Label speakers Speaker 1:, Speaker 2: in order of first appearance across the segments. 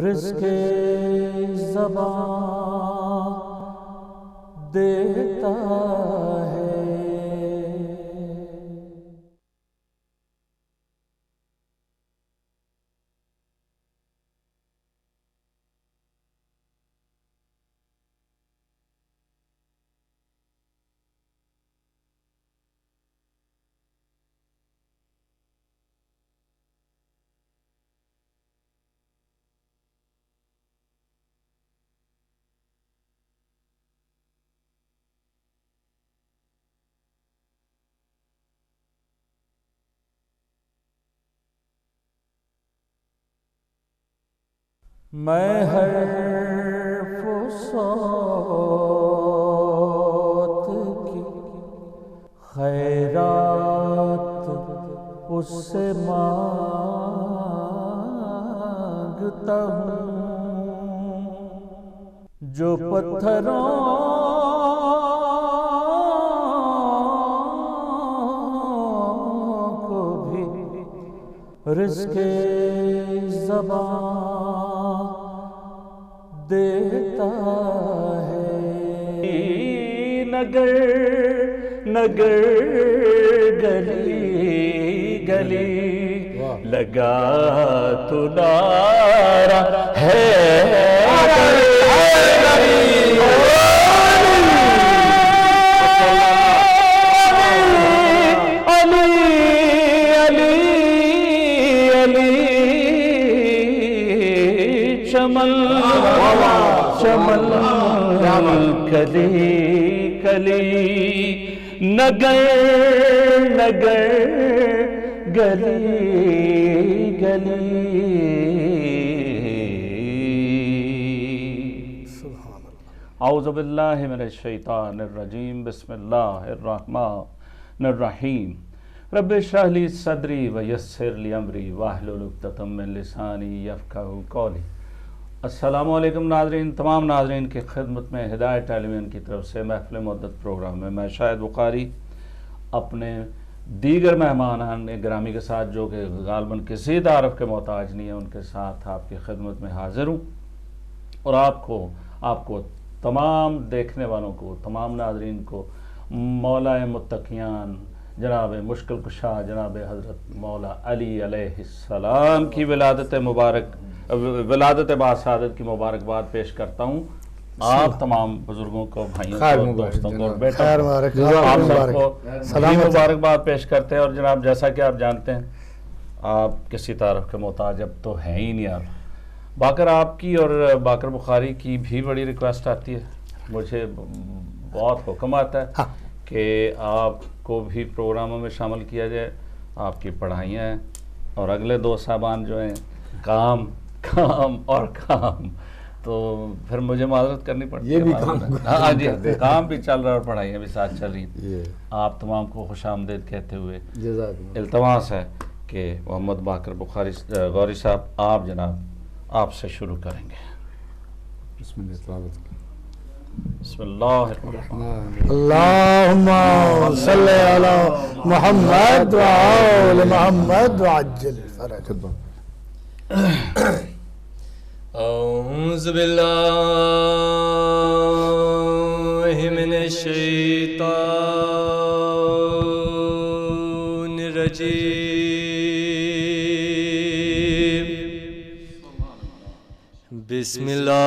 Speaker 1: رزق زباں دیتا ہے۔ میں حرف و صوت کی خیرات اس سے مانگتا ہوں، جو پتھروں کو بھی رزق زباں دیتا ہے۔ نگر نگر گلی گلی لگا تو نعرہ ہے چمن کلی کلی نگر نگر گلی گلی۔ اعوذ باللہ من الشیطان الرجیم، بسم اللہ الرحمن الرحیم۔ رب اشرح لی صدری ویسر لی امری واحلل عقدۃ من لسانی یفقہوا قولی۔ السلام علیکم ناظرین، تمام ناظرین کی خدمت میں ہدایت ٹیلی ویژن کی طرف سے محفل مدت پروگرام میں میں شاہد بخاری اپنے دیگر مہمانان گرامی کے ساتھ، جو کہ غالباً کسی تعارف کے محتاج نہیں ہیں، ان کے ساتھ آپ کی خدمت میں حاضر ہوں، اور آپ کو تمام دیکھنے والوں کو، تمام ناظرین کو مولا متقیان جناب مشکل کشا جناب حضرت مولا علی علیہ السلام کی ولادت باسعادت کی مبارکباد پیش کرتا ہوں۔ آپ تمام بزرگوں کو، بھائیوں کو، دوستوں کو اور بیٹوں کو آپ سب کو مبارکباد پیش کرتے ہیں۔ اور جناب جیسا کہ آپ جانتے ہیں، آپ کسی تعارف کے محتاج اب تو ہیں ہی نہیں۔ آپ باقر آپ کی اور باقر بخاری کی بھی بڑی ریکویسٹ آتی ہے، مجھے بہت حکم آتا ہے کہ آپ کو بھی پروگراموں میں شامل کیا جائے۔ آپ کی پڑھائیاں ہیں اور اگلے دو صاحبان جو ہیں کام اور کام، تو پھر مجھے معذرت کرنی پڑتی ہے۔ ہاں جی، کام بھی چل رہا ہے اور پڑھائیاں بھی ساتھ چل رہی ہیں۔ آپ تمام کو خوش آمدید کہتے ہوئے التماس ہے کہ محمد باقر بخاری غوری صاحب آپ جناب آپ سے شروع کریں گے۔ بسم اللہ الرحمن
Speaker 2: اللہم صلی علی محمد وآل محمد وعجل فرج۔
Speaker 3: اعوذ باللہ من الشیطان الرجیم، بسم اللہ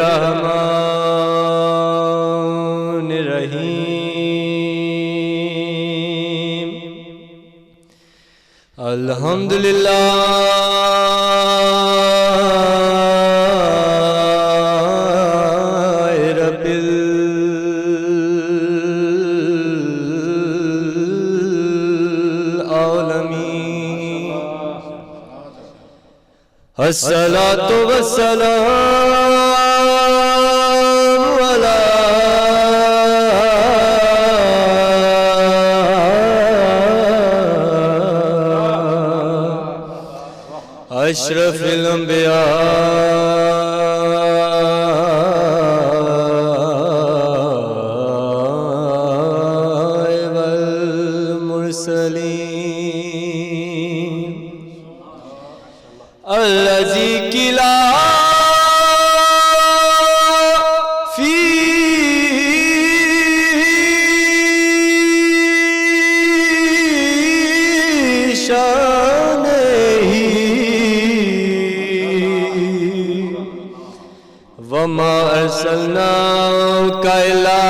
Speaker 3: الرحمن الرحیم۔ الحمدللہ رب العالمین، الصلاۃ والسلام علی اشرف الانبیاء والمرسلین، الذي كلا في شانه وما أرسلناك إلا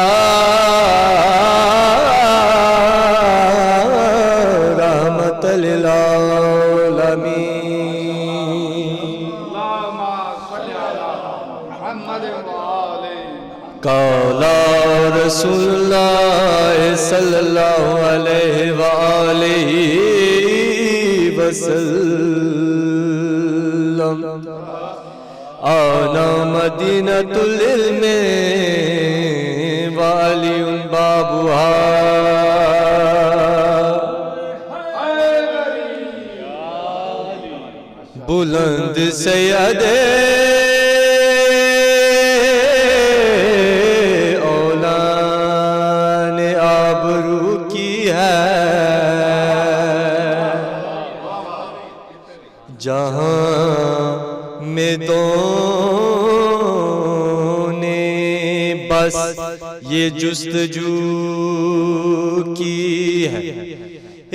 Speaker 3: رحمة للعالمين. قال رسول الله صلى الله عليه وآله وسلم أنا مدينة العلم وعلي بابها بلند سید اولان آبرو کی ہے جہاں میں نے بس یہ جستجو کی ہے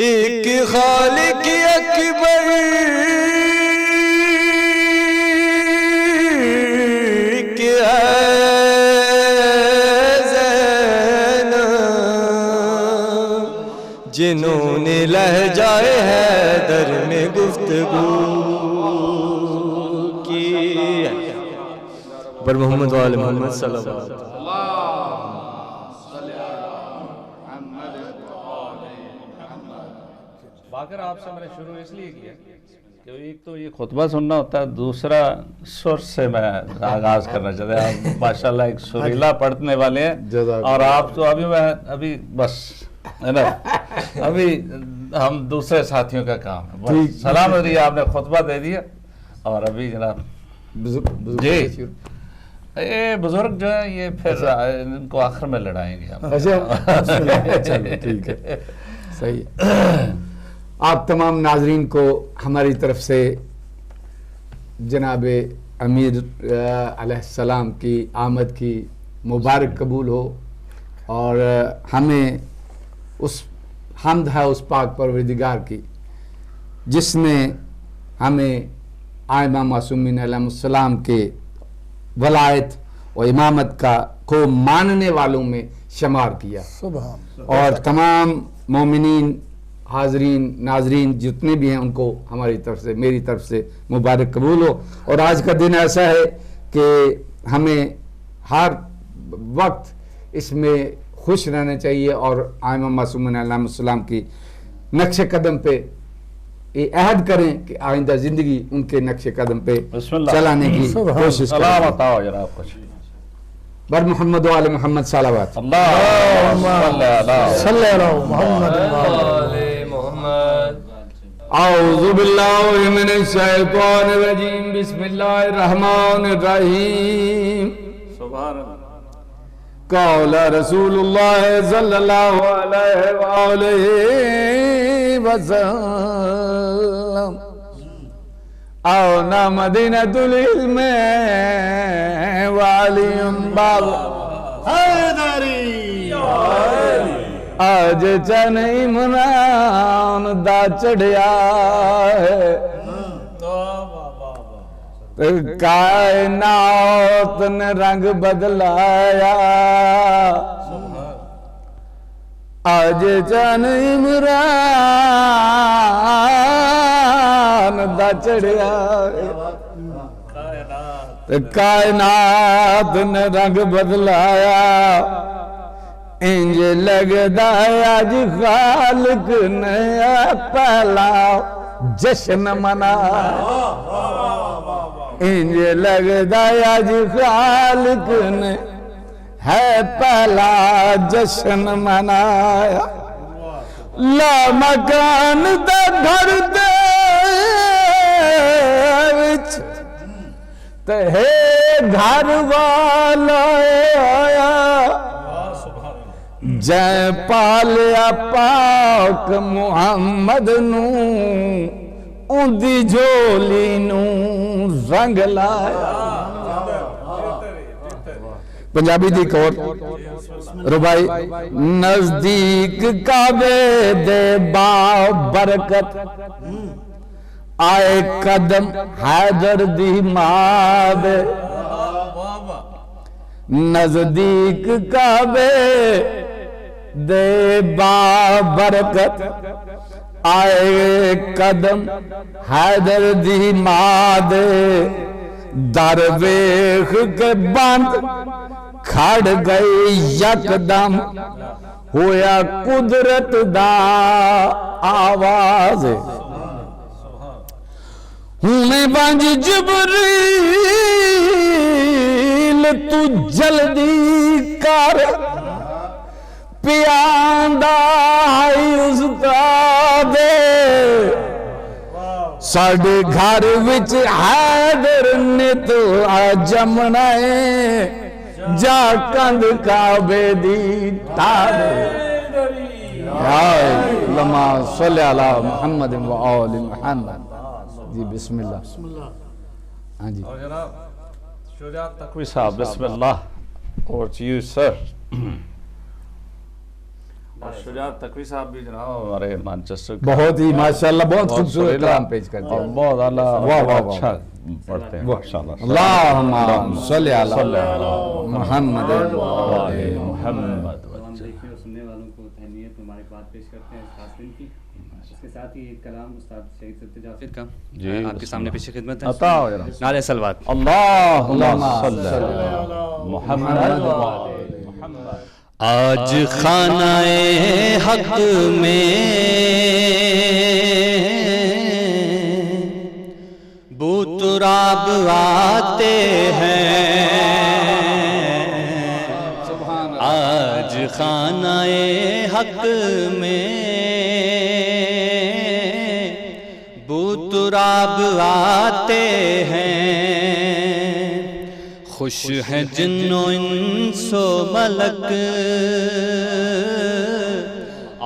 Speaker 3: ایک خالق اکبر جنہوں نے لہجائے حیدر میں گفتگو کی ہے پر محمد وآل محمد صلی اللہ علیہ وسلم.
Speaker 1: باقر آپ سے میں نے شروع اس لیے کیا کہ ایک تو یہ خطبہ سننا ہوتا ہے، دوسرا سر سے میں آغاز کرنا چاہتا ہے. آپ ماشاءاللہ ایک سریلا پڑھنے والے ہیں اور آپ تو ابھی بس ہے نا ابھی ہم دوسرے ساتھیوں کا کام ہے. سلام علیکم، آپ نے خطبہ دے دیا اور ابھی جناب جی یہ بزرگ جو ہیں یہ پھر ان کو آخر میں لڑائیں گے.
Speaker 2: چلو ٹھیک ہے، صحیح ہے. آپ تمام ناظرین کو ہماری طرف سے جناب امیر علیہ السلام کی آمد کی مبارک قبول ہو اور ہمیں اس حمد ہے اس پاک پروردگار کی جس نے ہمیں آئمہ معصومین علیہ السلام کے ولایت اور امامت کو ماننے والوں میں شمار کیا. اور تمام مومنین حاضرین ناظرین جتنے بھی ہیں ان کو ہماری طرف سے میری طرف سے مبارک قبول ہو. اور آج کا دن ایسا ہے کہ ہمیں ہر وقت اس میں خوش رہنا چاہیے اور آئمہ معصومین علیہ السلام کی نقش قدم پہ یہ عہد کریں کہ آئندہ زندگی ان کے نقش قدم پہ چلانے کی کوشش کریں. بر محمد و آل محمد صلوات.
Speaker 1: اللہم صلی علی محمد
Speaker 2: اعوذ باللہ من الشیطان الرجیم بسم اللہ الرحمن الرحیم.
Speaker 1: سبحان اللہ.
Speaker 2: قال رسول اللہ صلی اللہ علیہ وآلہ وسلم اونا مدینۃ العلم وعلی باب حیدری آج چن عمران دا چڑھیا ہے کائنات نے رنگ بدلایا آج چن عمران دا چڑھیا کائنات نے رنگ بدلایا انج لگدا آج خالق نے پہلا جشن منایا انج لگدا آج خالق نے ہے پہلا جشن منایا لا مکان دا گھر دے وچ تے گھر والا آیا جے پالیا پاک محمد نو اندی جھولی نو رنگ لایا پنجابی دی کور ربائی نزدیک کعبے دے با برکت آئے قدم حیدر دی ماں دے نزدیک کعبے دے با برکت آئے قدم حیدر دی ماں دے درویخ کے بند کھڑ گئی یکدم ہویا قدرت دا آواز میں بانج جبریل تو جلدی کر پیاندہ آئی استاد ساڑھے گھر وچ حیدر نے تو آجمنائے جا کند کعبے دی تارے لما صلی اللہ محمد و آل محمد جی بسم اللہ ہاں جی
Speaker 1: اور جناب شجاعت تقوی صاحب بسم اللہ اور چیو سر شجاعت تقوی صاحب بھی جناب ہمارے مانچسٹر
Speaker 2: بہت ہی ماشاءاللہ بہت خوبصورت کلام پیش کرتے ہیں
Speaker 1: بہت اللہ
Speaker 2: واہ واہ
Speaker 1: اچھا پڑھتے ہیں ماشاءاللہ
Speaker 2: اللہم صلی علی محمد
Speaker 1: محمد
Speaker 4: سننے والوں کو تہنیت مبارکباد پیش کرتے ہیں خاص دن کی اس کے ساتھ ہی ایک کلام استاد شہید سید جعفر کا آپ کے سامنے پیش خدمت ہے
Speaker 1: عطا ہو جناب
Speaker 4: نعرہ صلوات
Speaker 1: اللہم صلی علی محمد
Speaker 3: آج خانہ حق میں بوتراب آتے ہیں آج خانہ حق میں بوتراب آتے ہیں خوش ہیں جن و انس و ملک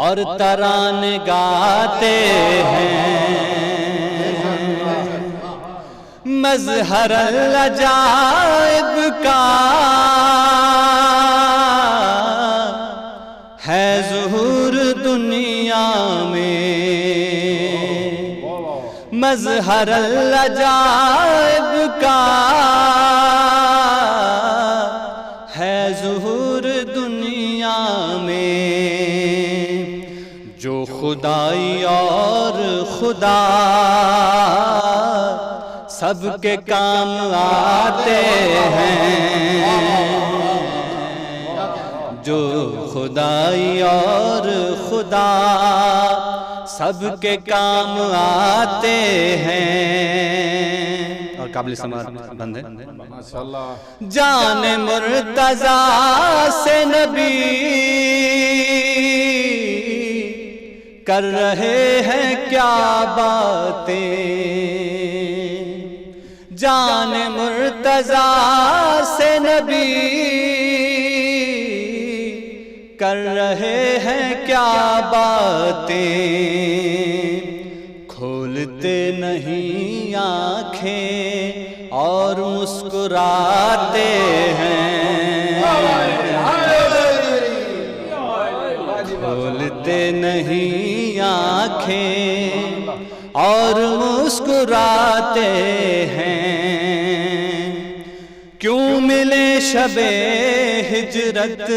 Speaker 3: اور ترانے گاتے ہیں مظہر العجائب کا ہے ظہور دنیا میں مظہر العجائب کا ہے ظہور دنیا میں جو خدائی اور خدا سب کے کام آتے ہیں جو خدائی اور خدا سب کے کام آتے ہیں اور قابل سماعت بند ہے جان مرتضیٰ سے نبی کر رہے ہیں کیا باتیں جان مرتضیٰ سے نبی کر رہے ہیں کیا باتیں کھولتے نہیں آنکھیں اور مسکراتے ہیں کھولتے نہیں آنکھیں اور مسکراتے ہیں کیوں ملے شب ہجرت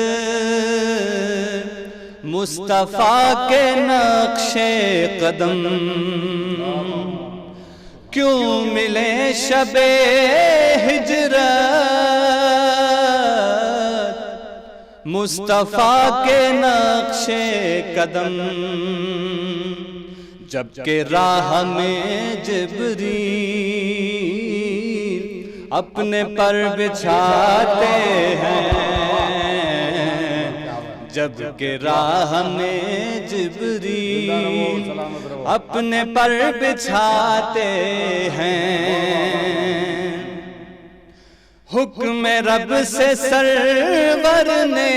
Speaker 3: مصطفیٰ کے نقش قدم کیوں ملے شب ہجرت مصطفیٰ کے نقش قدم جبکہ راہ میں جبریل اپنے پر بچھاتے ہیں جبکہ راہ میں جبریل اپنے پر بچھاتے ہیں حکم رب سے سرور نے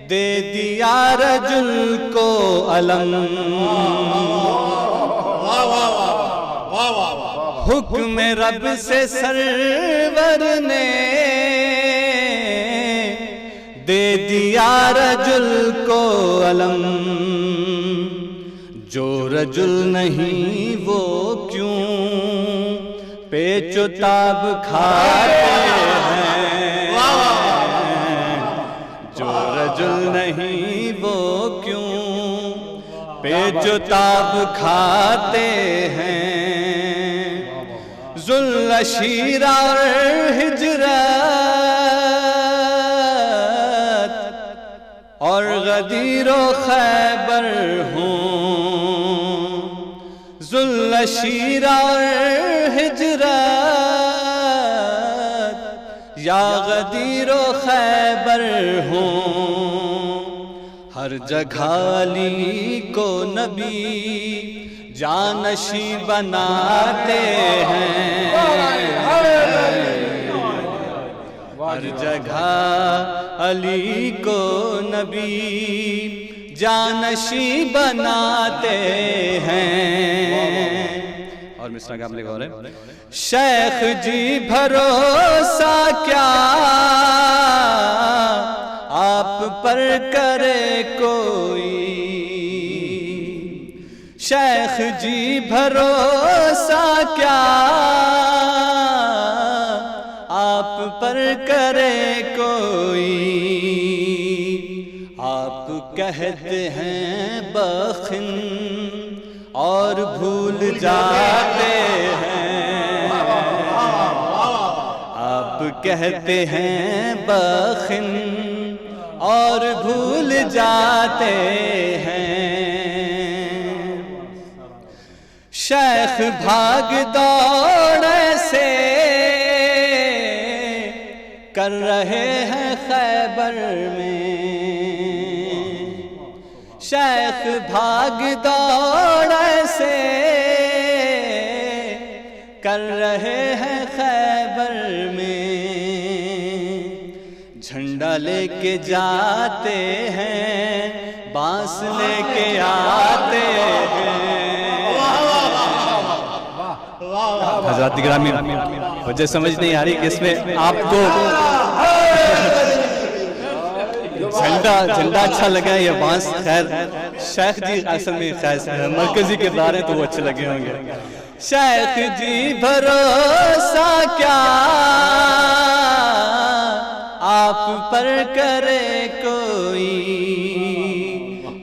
Speaker 3: دے دیا رجل کو علم حکم رب سے سرور نے دے دیا رجل کو علم، جو رجل نہیں وہ کیوں پیچ و تاب کھاتے ہیں، جو رجل نہیں وہ کیوں پیچ و تاب کھاتے ہیں، ذوالعشیرہ اور ہجرت اور غدیر و خیبر ہوں، ذوالعشیرہ اور ہجرت یا غدیر و خیبر ہوں، ہر جگہ علی کو نبی جانشی بناتے ہیں، ہر جگہ علی کو نبی جانشی بناتے ہیں۔ اور مصرع کا لکھا ہے، شیخ جی بھروسہ کیا آپ پر کرے کوئی، شیخ جی بھروسہ کیا آپ پر کرے کوئی، آپ کہتے ہیں بخن اور بھول جاتے ہیں، آپ کہتے ہیں بخن اور بھول جاتے ہیں، شیخ بھاگ دوڑ سے کر رہے ہیں خیبر میں، شیخ بھاگ دوڑ سے کر رہے ہیں خیبر میں، جھنڈا لے کے جاتے ہیں بانس لے کے آتے ہیں۔ حضرات گرامی، مجھے سمجھ نہیں آ رہی کہ اس میں آپ کو جھنڈا اچھا لگا یا بانس، خیر شیخ جی اصل میں خیر مرکزی کردار ہیں تو وہ اچھے لگے ہوں گے۔ شیخ جی بھروسہ کیا آپ پر کرے کوئی،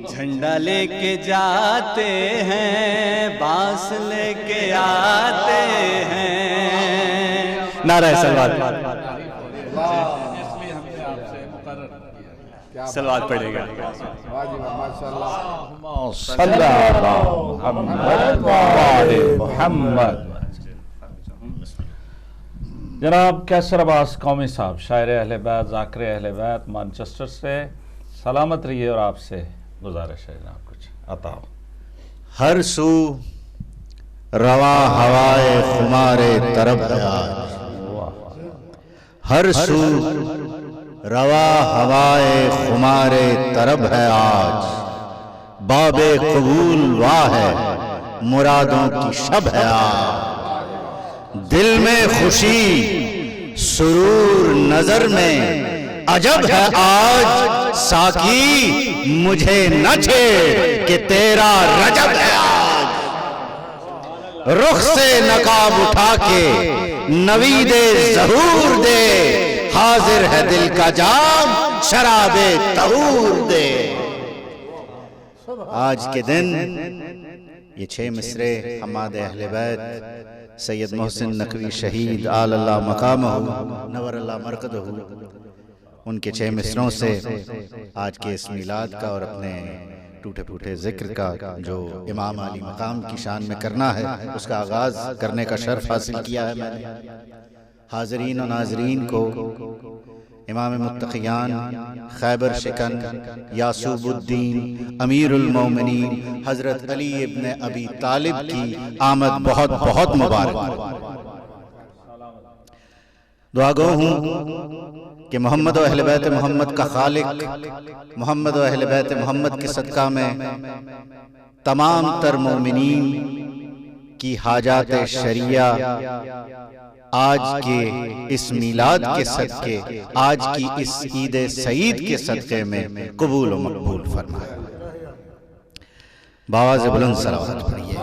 Speaker 3: جھنڈا لے کے جاتے ہیں بانس لے کے آتے ہیں۔ نعرہ سلوات، سلوات پڑھے گا۔
Speaker 1: صلی اللہ محمد۔ جناب کیسر عباس قومی صاحب، شاعر اہل بیت، ذاکر اہل بیت، مانچسٹر سے، سلامت رہیے اور آپ سے گزارش ہے جناب کچھ عطا ہو۔
Speaker 5: ہر سو روا ہوائے خمار طرب ہے آج، ہر سو روا ہوائے خمار طرب ہے آج، باب قبول واہ ہے مرادوں کی شب ہے آج، دل میں خوشی سرور نظر میں عجب ہے آج، ساقی مجھے نہ چھیڑ کہ تیرا رجب ہے آج، رخ سے نقاب اٹھا کے نوید ظہور دے، حاضر ہے دل کا جام شراب طہور دے۔ آج کے دن یہ 6 مصرے حماد اہل بیت سید محسن نقوی شہید آل اللہ مقامہ نور اللہ مرقدہ، ان کے 6 مصروں سے آج کے اس میلاد کا اور اپنے ٹوٹے پھوٹے ذکر کا جو امام علی مقام کی شان میں کرنا ہے اس کا آغاز کرنے کا شرف حاصل کیا ہے میں نے۔ حاضرین و ناظرین کو امام متقیان خیبر شکن یعصوب الدین امیر المومنین حضرت علی ابن ابی طالب کی آمد بہت بہت مبارک۔ دعا گو ہوں کہ محمد و اہل بیت محمد کا خالق محمد و اہل بیت محمد کے صدقہ میں تمام تر مومنین کی حاجات شریعہ آج کے اس میلاد کے صدقے، آج کی اس عید سعید کے صدقے میں قبول و مقبول فرمائے۔ بآواز بلند صلوات پڑھیے۔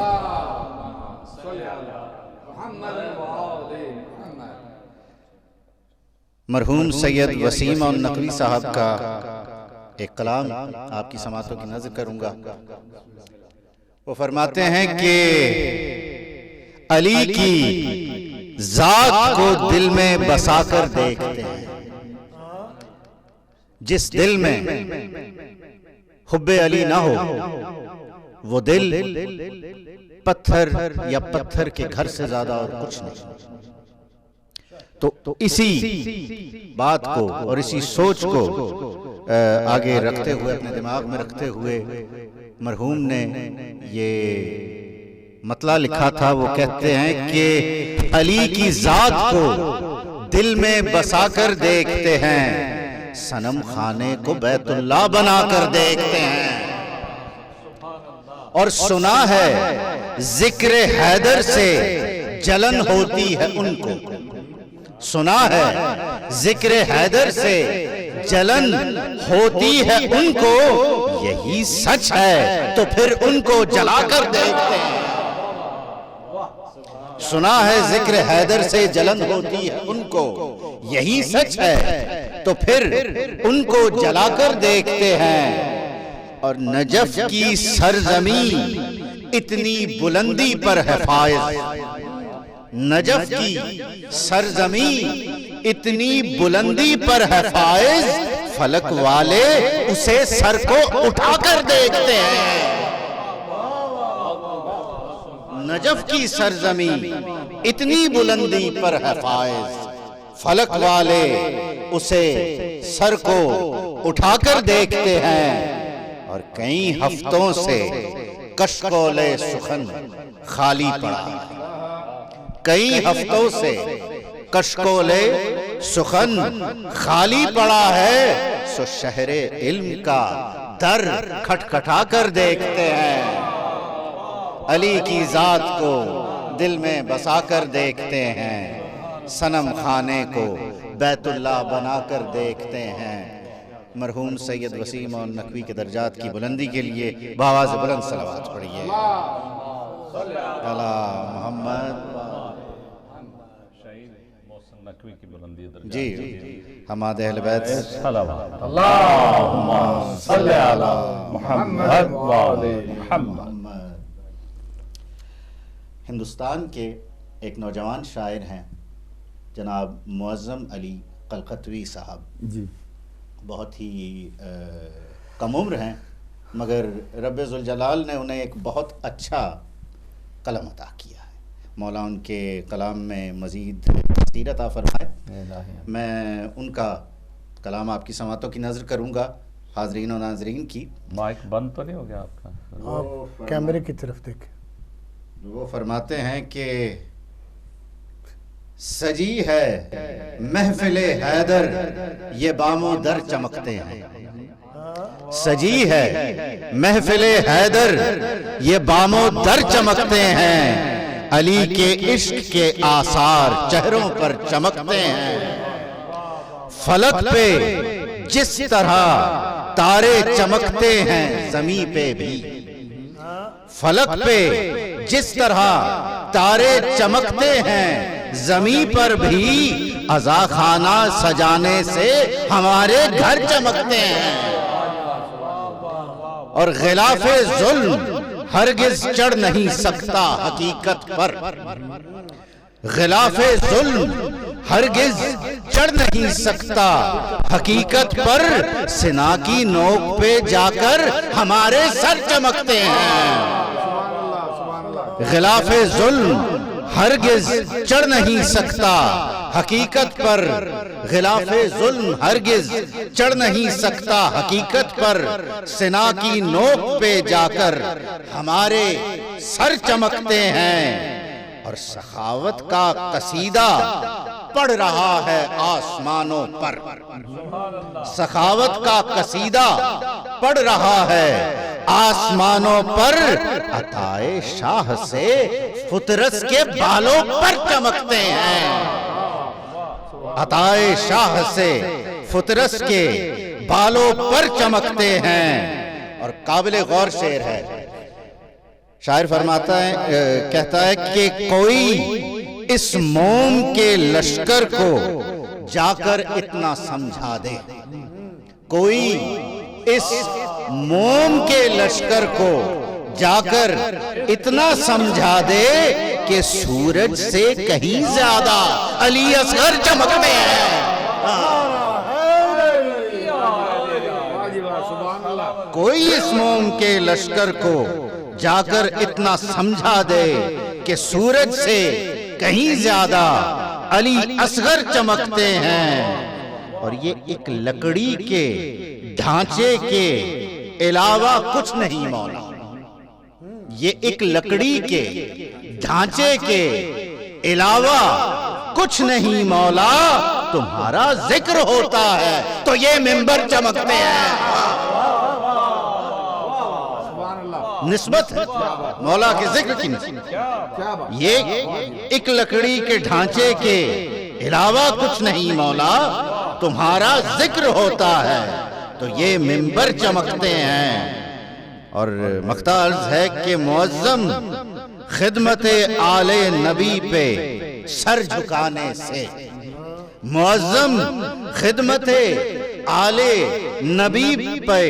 Speaker 5: مرحوم سید وسیم النقوی صاحب کا ایک کلام آپ کی سماعتوں کی نظر کروں گا۔ وہ فرماتے ہیں کہ علی کی ذات کو دل میں بسا کر دیکھتے ہیں، جس دل میں حب علی نہ ہو وہ دل پتھر یا پتھر کے گھر سے زیادہ اور کچھ نہیں۔ تو اسی بات کو اور اسی سوچ کو آگے رکھتے ہوئے، اپنے دماغ میں رکھتے ہوئے مرحوم نے یہ مطلع لکھا تھا۔ وہ کہتے ہیں کہ علی کی ذات کو دل میں بسا کر دیکھتے ہیں، صنم خانے کو بیت اللہ بنا کر دیکھتے ہیں، اور سنا ہے ذکر حیدر سے جلن ہوتی ہے ان کو، سنا ہے ذکر حیدر سے جلن ہوتی ہے ان کو، یہی سچ ہے تو پھر ان کو جلا کر دیکھتے ہیں۔ سنا ہے ذکر حیدر سے جلن ہوتی ہے ان کو، یہی سچ ہے تو پھر ان کو جلا کر دیکھتے ہیں۔ اور نجف کی سرزمین اتنی بلندی پر ہے فائز، نجف کی سرزمین اتنی بلندی پر ہے فائز، فلک والے اسے سر کو اٹھا کر دیکھتے ہیں۔ نجف کی سرزمین اتنی بلندی پر ہے فائز، فلک والے اسے سر کو اٹھا کر دیکھتے ہیں۔ اور کئی ہفتوں سے کشکول سخن خالی پڑا، کئی ہفتوں سے کشکول سخن خالی پڑا ہے، سو شہر علم کا در کھٹکھٹا کر دیکھتے ہیں۔ علی کی ذات کو دل میں بسا کر دیکھتے ہیں، صنم خانے کو بیت اللہ بنا کر دیکھتے ہیں۔ مرحوم سید وسیم النقوی کے درجات کی بلندی کے لیے بآواز بلند صلوات پڑھیے۔ اللہ محمد
Speaker 1: نقوی کی بلندی درجات
Speaker 5: جی حماد اہل بیت
Speaker 1: صلوات اللہم صلی علی محمد و آل محمد۔
Speaker 5: ہندوستان کے ایک نوجوان شاعر ہیں جناب معظم علی قلقتوی صاحب،
Speaker 2: جی
Speaker 5: بہت ہی کم عمر ہیں، مگر رب ذوالجلال نے انہیں ایک بہت اچھا قلم عطا کیا ہے۔ مولا ان کے کلام میں مزید تفسیر عطا فرمائے۔ میں ان کا کلام آپ کی سماعتوں کی نظر کروں گا، حاضرین و ناظرین کی۔
Speaker 1: مائک بند تو نہیں ہو گیا آپ کا؟
Speaker 6: آپ کیمرے کی طرف دیکھیں۔
Speaker 5: وہ فرماتے ہیں کہ سجی ہے محفل حیدر یہ بام و در چمکتے ہیں، سجی ہے محفل حیدر یہ بام و در چمکتے ہیں، علی کے عشق کے آثار چہروں پر چمکتے ہیں، فلک پہ جس طرح تارے چمکتے ہیں زمین پہ بھی، فلک پہ جس طرح تارے چمکتے ہیں زمین پر بھی، عزا خانہ سجانے سے ہمارے گھر چمکتے ہیں، اور غلاف ظلم ہرگز چڑھ نہیں سکتا حقیقت پر، غلاف ظلم ہرگز چڑھ نہیں سکتا حقیقت پر، سنا کی نوک پہ جا کر ہمارے سر چمکتے ہیں، غلاف ظلم ہرگز چڑھ نہیں سکتا حقیقت پر، غلاف ظلم ہرگز چڑھ نہیں سکتا حقیقت پر، سنا کی نوک پہ جا کر ہمارے سر چمکتے ہیں، اور سخاوت کا قصیدہ پڑھ رہا ہے آسمانوں پر، سخاوت کا قصیدہ پڑھ رہا ہے آسمانوں پر عطائے شاہ سے فطرت کے بالوں پر چمکتے ہیں، عطائے شاہ سے فطرت کے بالوں پر چمکتے ہیں۔ اور قابل غور شعر ہے، شاعر فرماتا ہے، کہتا ہے کہ کوئی اس موم کے لشکر کو جا کر اتنا سمجھا دے، کوئی اس موم کے لشکر کو جا کر اتنا سمجھا دے کہ سورج سے کہیں زیادہ علی اصغر چمکتے ہیں۔ کوئی اس موم کے لشکر کو جا کر اتنا سمجھا دے کہ سورج سے کہیں زیادہ علی اصغر چمکتے ہیں۔ اور یہ ایک لکڑی کے ڈھانچے کے علاوہ کچھ نہیں مولا، یہ ایک لکڑی کے ڈھانچے کے علاوہ کچھ نہیں مولا، تمہارا ذکر ہوتا ہے تو یہ منبر چمکتے ہیں۔ نسبت ہے مولا کے ذکر کی نسبت، یہ ایک لکڑی کے ڈھانچے کے علاوہ کچھ نہیں مولا، تمہارا ذکر ہوتا ہے تو یہ منبر چمکتے ہیں۔ اور مقطع عرض ہے کہ معظم خدمت آل نبی پہ سر جھکانے سے، معظم خدمت آل نبی پہ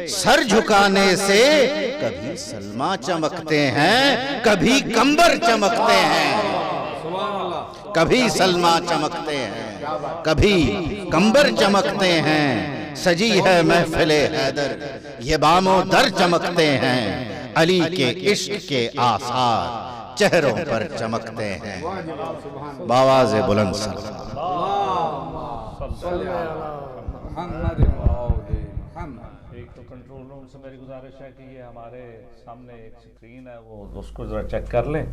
Speaker 5: سر جھکانے سے کبھی سلمہ چمکتے ہیں، کبھی کمبر چمکتے ہیں، کبھی سلمہ چمکتے ہیں، کبھی کمبر چمکتے ہیں۔ سجی ہے محفل حیدر یہ بام و در چمکتے ہیں، علی کے عشق کے آثار چہروں پر چمکتے ہیں۔ بآواز بلند صلی
Speaker 1: ایک تو کنٹرول روم سے میری گزارش ہے کہ یہ ہمارے سامنے ایک سکرین ہے، وہ اس کو ذرا چیک کر لیں۔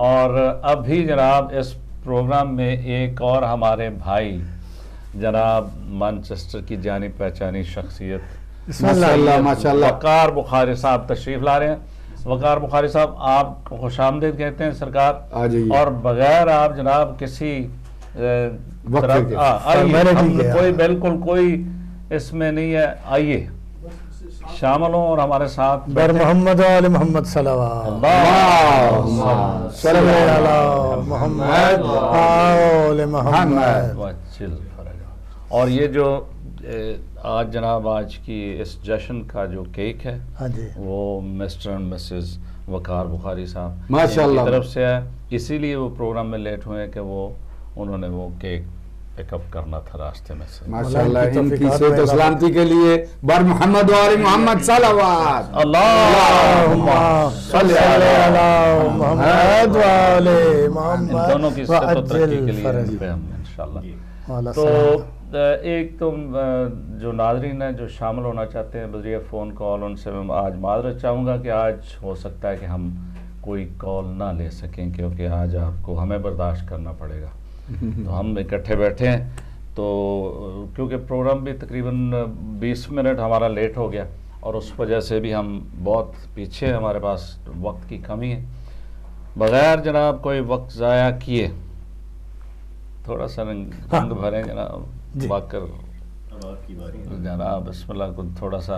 Speaker 1: اور اب بھی جناب اس پروگرام میں ایک اور ہمارے بھائی جناب مانچسٹر کی جانی پہچانی شخصیت
Speaker 2: ماشاءاللہ
Speaker 1: وقار بخاری صاحب تشریف لا رہے ہیں۔ وقار بخاری صاحب آپ کو خوش آمدید کہتے ہیں سرکار، اور بغیر آپ جناب کسی کوئی بالکل کوئی اس میں نہیں ہے، آئیے شامل ہوں اور ہمارے ساتھ
Speaker 6: بر محمد علی محمد صلوات صلی علی محمد آل محمد۔
Speaker 1: اور یہ جو آج جناب آج کی اس جشن کا جو کیک ہے وہ مسٹر اینڈ مسز وقار بخاری صاحب
Speaker 2: ماشاءاللہ
Speaker 1: کی طرف سے ہے، اسی لیے وہ پروگرام میں لیٹ ہوئے کہ وہ انہوں نے وہ کیک پک اپ کرنا تھا راستے میں سے۔
Speaker 2: ماشاءاللہ ان کی صحت و سلامتی کے لیے بر محمد و آل محمد صلوات۔
Speaker 1: اللہم صلی علی
Speaker 6: محمد و آل محمد،
Speaker 1: ان دونوں کی صحت و ترقی کے لیے ان پہ ہم انشاءاللہ۔ تو ایک تو جو ناظرین ہیں جو شامل ہونا چاہتے ہیں بذریعہ فون کال، ان سے میں آج معذرت چاہوں گا کہ آج ہو سکتا ہے کہ ہم کوئی کال نہ لے سکیں، کیونکہ آج آپ کو ہمیں برداشت کرنا پڑے گا۔ تو ہم اکٹھے بیٹھے ہیں، تو کیونکہ پروگرام بھی تقریباً 20 منٹ ہمارا لیٹ ہو گیا، اور اس وجہ سے بھی ہم بہت پیچھے، ہمارے پاس وقت کی کمی ہے۔ بغیر جناب کوئی وقت ضائع کیے تھوڑا سا رنگ بھریں جناب باکر جناب بسم اللہ کو تھوڑا سا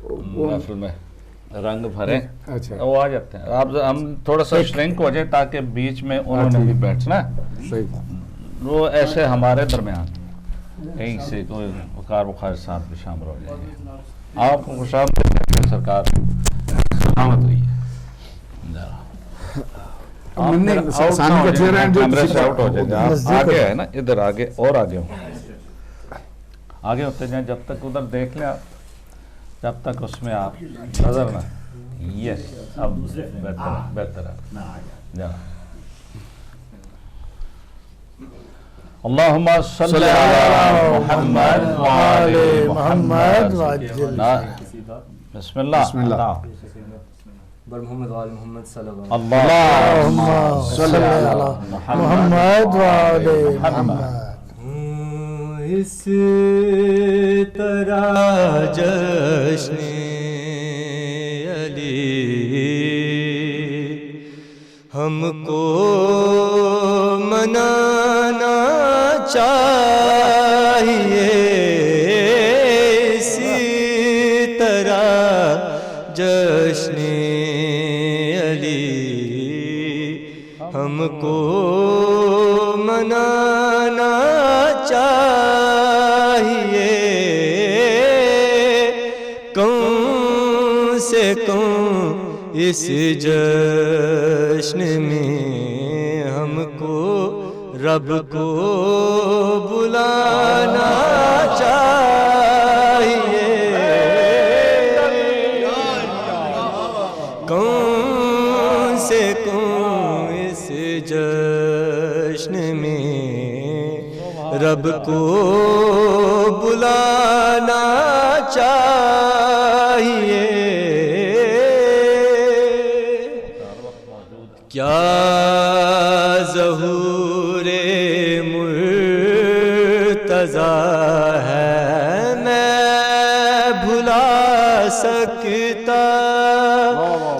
Speaker 1: محفل میں رنگ بھریں، وہ آ جاتے ہیں۔ آپ ہم تھوڑا سا شرنک ہو جائے تاکہ بیچ میں انہوں نے بھی بیٹھنا ہے، وہ ایسے ہمارے درمیان کہیں سے کوئی وقار بخاری صاحب بھی شامل ہو جائیں گے۔ آپ کو خوش آمدید سرکار، سلامت رہیے۔ آگے ہے نا، ادھر آگے اور آگے آگے ہوتے جائیں، جب تک ادھر دیکھ لیں آپ، جب تک اس میں آپ نظر نہ، یس اب بہتر ہے۔ اللہم صلی علی محمد وآل محمد بسم اللہ
Speaker 7: بر محمد وآل محمد صلی اللہ
Speaker 6: اللہم صلی علی محمد وآل محمد۔
Speaker 7: اس طرح جشن ہم کو منانا چاہیے اسی طرح جشن علی ہم کو منانا چاہیے کم سے کم اس جشن میں ہم کو رب کو بلانا چاہیے کم سے کم اس جشن میں رب کو بلانا چاہیے کیا ظہور مرتضیٰ ہے میں بھلا سکتا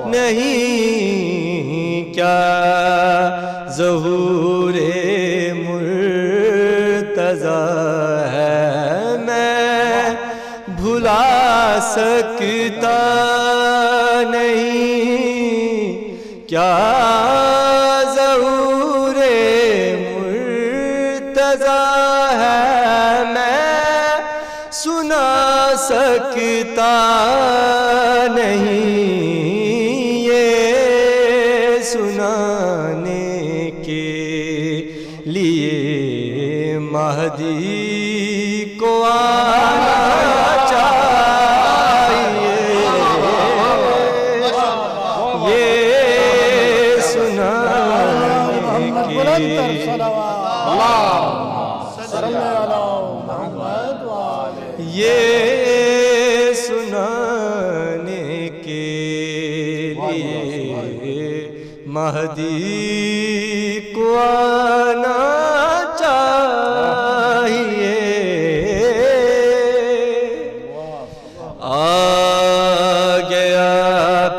Speaker 7: نہیں کیا ظہور مرتضیٰ ہے میں بھلا سکتا نہیں کیا ظہور مرتضیٰ ہے میں سنا سکتا نہیں یہ سنانے کے لیے مہدی کو آنا چاہیے یہ یہ سنانے کے لیے مہدی کو آنا چاہیے آ گیا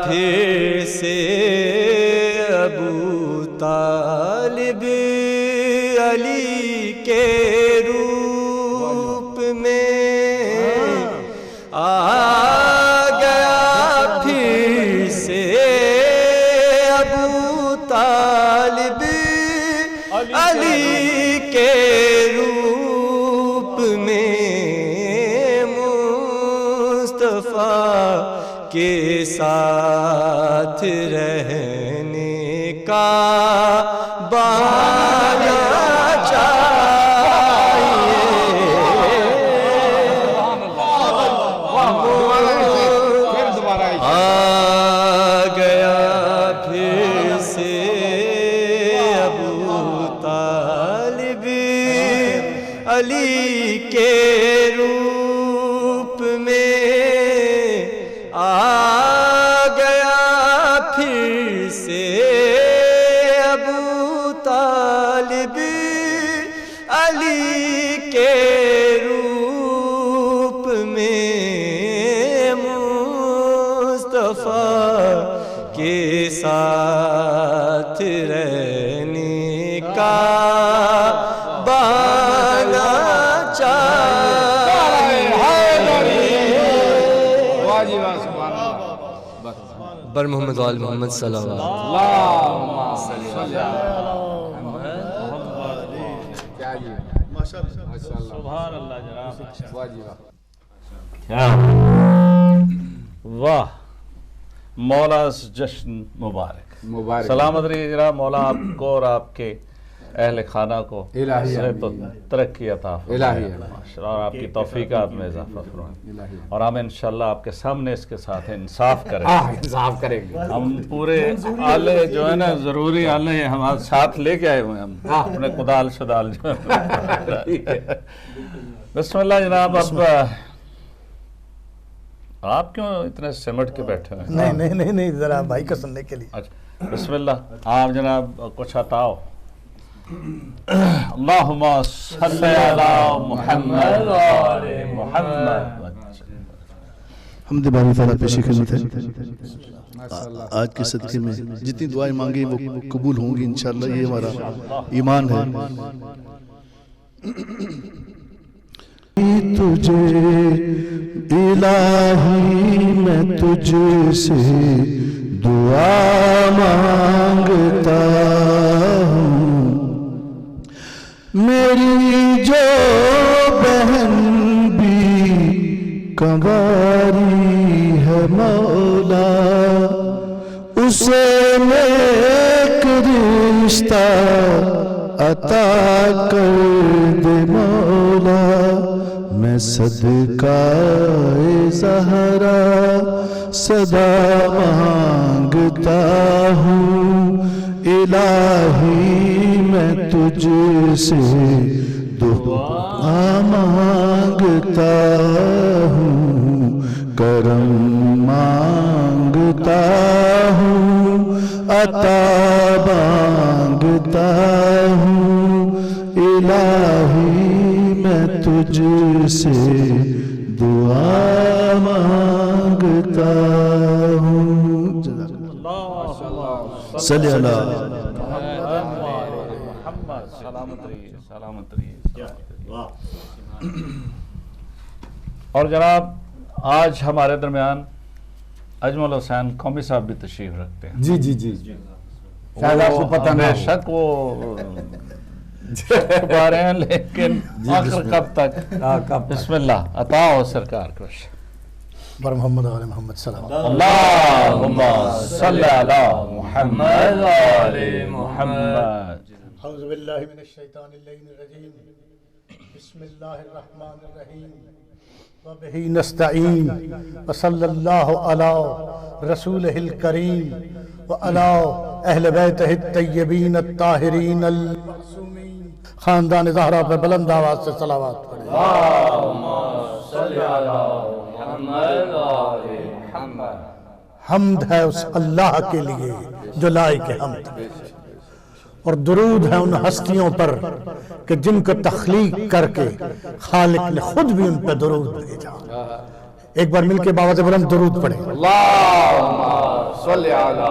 Speaker 7: پھر سے ابو طالب علی کے روپ میں آ گیا پھر سے ابو طالب علی کے روپ میں مصطفیٰ کے ساتھ رہنے کا بہانہ علی کے روپ میں آ گیا پھر سے ابو طالب علی کے روپ میں مصطفیٰ کے ساتھ رہنے کا بر محمد وآل محمد صلی اللہ علیہ
Speaker 1: سبحان اللہ جناب واہ مولا جشن مبارک سلامت رہیے جناب مولا آپ کو اور آپ کے اہل خانہ کو صحت و ترقی عطا فرمائے اور آپ کی توفیقات میں اضافہ فرمائے اور ہم انشاءاللہ آپ کے سامنے اس کے ساتھ انصاف کریں گے ہم پورے آلے جو ہے نا ضروری آلے ہمارے ساتھ لے کے آئے ہوئے ہیں ہم اپنے کدال شدال جو ہے بسم اللہ جناب آپ کیوں اتنے سمٹ کے بیٹھے ہیں
Speaker 6: نہیں ذرا بھائی کو سننے کے لیے
Speaker 1: بسم اللہ آپ جناب کچھ عطاؤ اللہم صلی علی محمد وآل محمد
Speaker 8: حمد باری تعالیٰ پیشی خدمت ہے. آج کے صدقے میں جتنی دعائیں مانگی وہ قبول ہوں گی انشاءاللہ، یہ ہمارا ایمان ہے. تجھے الہی میں تجھ سے دعا مانگتا ہوں، میری جو بہن بھی کنواری ہے مولا، اسے نیک رشتہ عطا کر دے مولا. میں صدقہ زہرا صدا مانگتا ہوں، الہی میں تجھ سے دعا مانگتا ہوں، کرم مانگتا ہوں، عطا مانگتا ہوں، الہی میں تجھ سے دعا مانگتا ہوں. صلی اللہ
Speaker 1: اور جناب آج ہمارے درمیان اجمل حسین قومی صاحب بھی تشریف رکھتے ہیں.
Speaker 2: جی جی جی شاید آپ کو پتہ نہ
Speaker 1: بے شک وہ بارے ہیں لیکن آخر کب تک. بسم اللہ عطا ہو سرکار کو.
Speaker 6: بر محمد آل محمد سلام.
Speaker 1: اللہم صلی علی محمد آل محمد.
Speaker 6: اعوذ باللہ من الشیطان اللعین الرجیم. بسم اللہ الرحمن الرحیم. وبہ نستعین وصلی اللہ علی رسولہ الکریم وعلی اہل بیتہ الطیبین الطاہرین المعصومین. خاندان زہرا پہ بلند آواز سے صلوات پڑھیں.
Speaker 1: اللہم صلی علی محمد آل محمد.
Speaker 6: حمد ہے اس اللہ کے لیے جو لائق حمد، اور درود ہے ان ہستیوں پر کہ جن کو تخلیق کر کے خالق نے خود بھی ان پہ درود بھیجا. ایک بار مل کے باواز بلند درود پڑھیں.
Speaker 1: اللہم صلی علی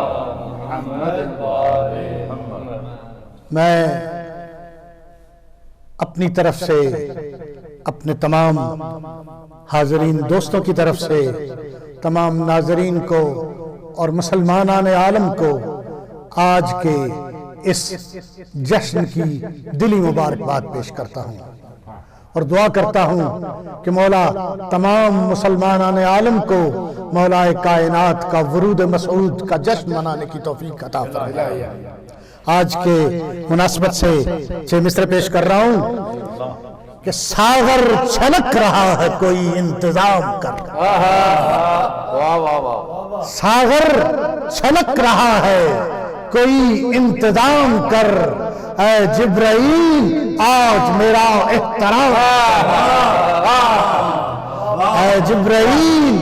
Speaker 1: محمد آل محمد.
Speaker 6: میں اپنی طرف سے، اپنے تمام حاضرین دوستوں کی طرف سے، تمام ناظرین کو اور مسلمانان عالم کو آج کے اس جشن کی دلی مبارکباد پیش کرتا ہوں اور دعا کرتا ہوں کہ مولا تمام مسلمانان عالم کو مولا کائنات کا ورود مسعود کا جشن منانے کی توفیق عطا فرمائے. آج کے مناسبت سے 6 مصرع پیش کر رہا ہوں کہ ساغر چھلک رہا ہے کوئی انتظام کر. ساغر چھلک رہا ہے کوئی انتظام کر. اے جبرائیل آج میرا احترام، اے جبرائیل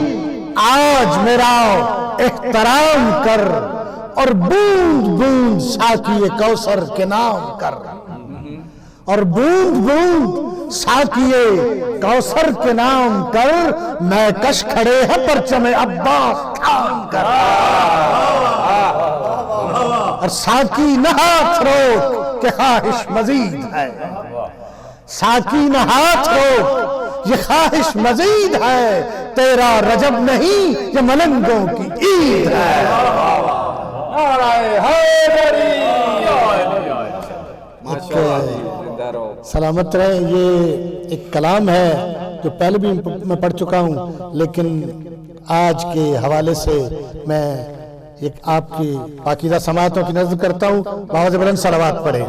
Speaker 6: آج میرا احترام کر، اور بوند بوند ساقی کوثر کے نام کر، اور بوند بوند ساقی کوثر کے نام کر. میں کش کھڑے ہیں پرچم عباس تھام کر، اور ساقی نہ ہاتھ روک کہ خواہش مزید ہے. ساقی نہ ہاتھ روک یہ خواہش مزید ہے. تیرا رجب نہیں یہ ملنگوں کی عید ہے. سلامت رہیں. یہ ایک کلام ہے جو پہلے بھی میں پڑھ چکا ہوں، لیکن آج کے حوالے سے میں ایک آپ کی پاکیزہ سماعتوں کی نظر کرتا ہوں. باواز بلند صلوات پڑھیں.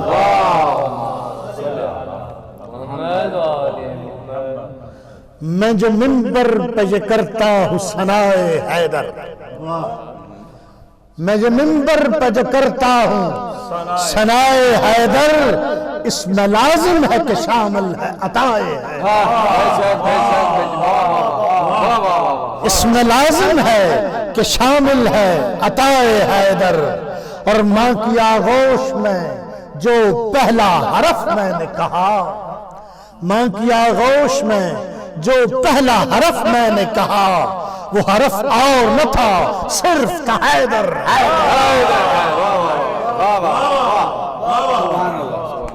Speaker 6: میں جو منبر پہ یہ کرتا ہوں ثنائے حیدر، میں جو منبر پہ جو کرتا ہوں ثنائے حیدر، اس میں لازم ہے کہ شامل ہے عطائے حیدر. اس میں لازم ہے کہ شامل ہے عطائے حیدر. اور ماں کی آغوش میں جو پہلا حرف میں نے کہا، ماں کی آغوش میں جو پہلا حرف میں نے کہا، وہ حرف اور نہ تھا صرف تھا حیدر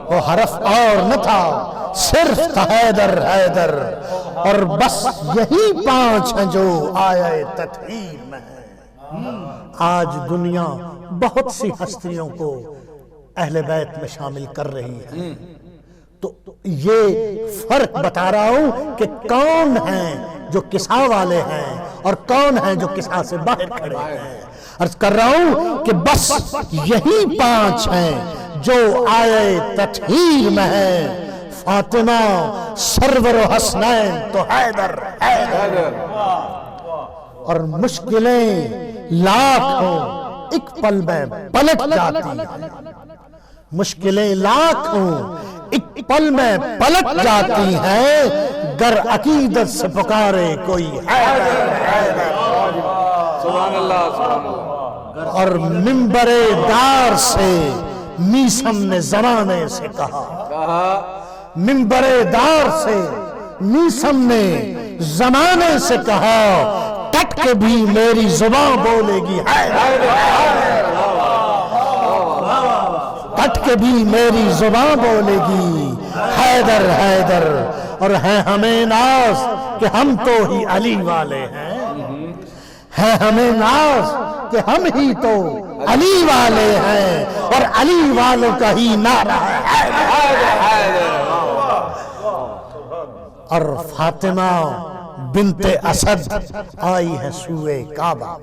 Speaker 6: وہ حرف اور نہ تھا صرف تھا حیدر حیدر اور بس یہی 5 ہیں جو آئے تطہیر میں ہیں آج دنیا بہت سی ہستیوں کو اہل بیت میں شامل کر رہی ہے تو یہ فرق بتا رہا ہوں کہ کون ہیں جو کسا والے ہیں اور کون ہیں جو کسا سے باہر کھڑے ہیں عرض کر رہا ہوں کہ بس یہی 5 ہیں جو آئے تطہیر میں ہیں فاطمہ سرور و حسنین تو حیدر حیدر اور مشکلیں لاکھ ہوں ایک پل میں پلٹ جاتی ہیں مشکلیں لاکھ ہوں ایک پل میں پلٹ جاتی ہیں گر عقیدت سے پکارے کوئی حیدر حیدر
Speaker 2: سبحان اللہ سبحان اللہ
Speaker 6: اور منبر دار سے میسم نے زمانے سے کہا منبر دار سے میسم نے زمانے سے کہا ٹٹ کے بھی میری زبان بولے گی ٹٹ کے بھی میری زبان بولے گی حیدر حیدر اور ہے ہمیں ناز کہ ہم تو ہی علی والے ہیں ہمیں ناز کہ ہم ہی تو علی والے ہیں اور علی والوں کا ہی نعرہ ہے اور فاطمہ بنت اسد آئی ہے سوئے کعبہ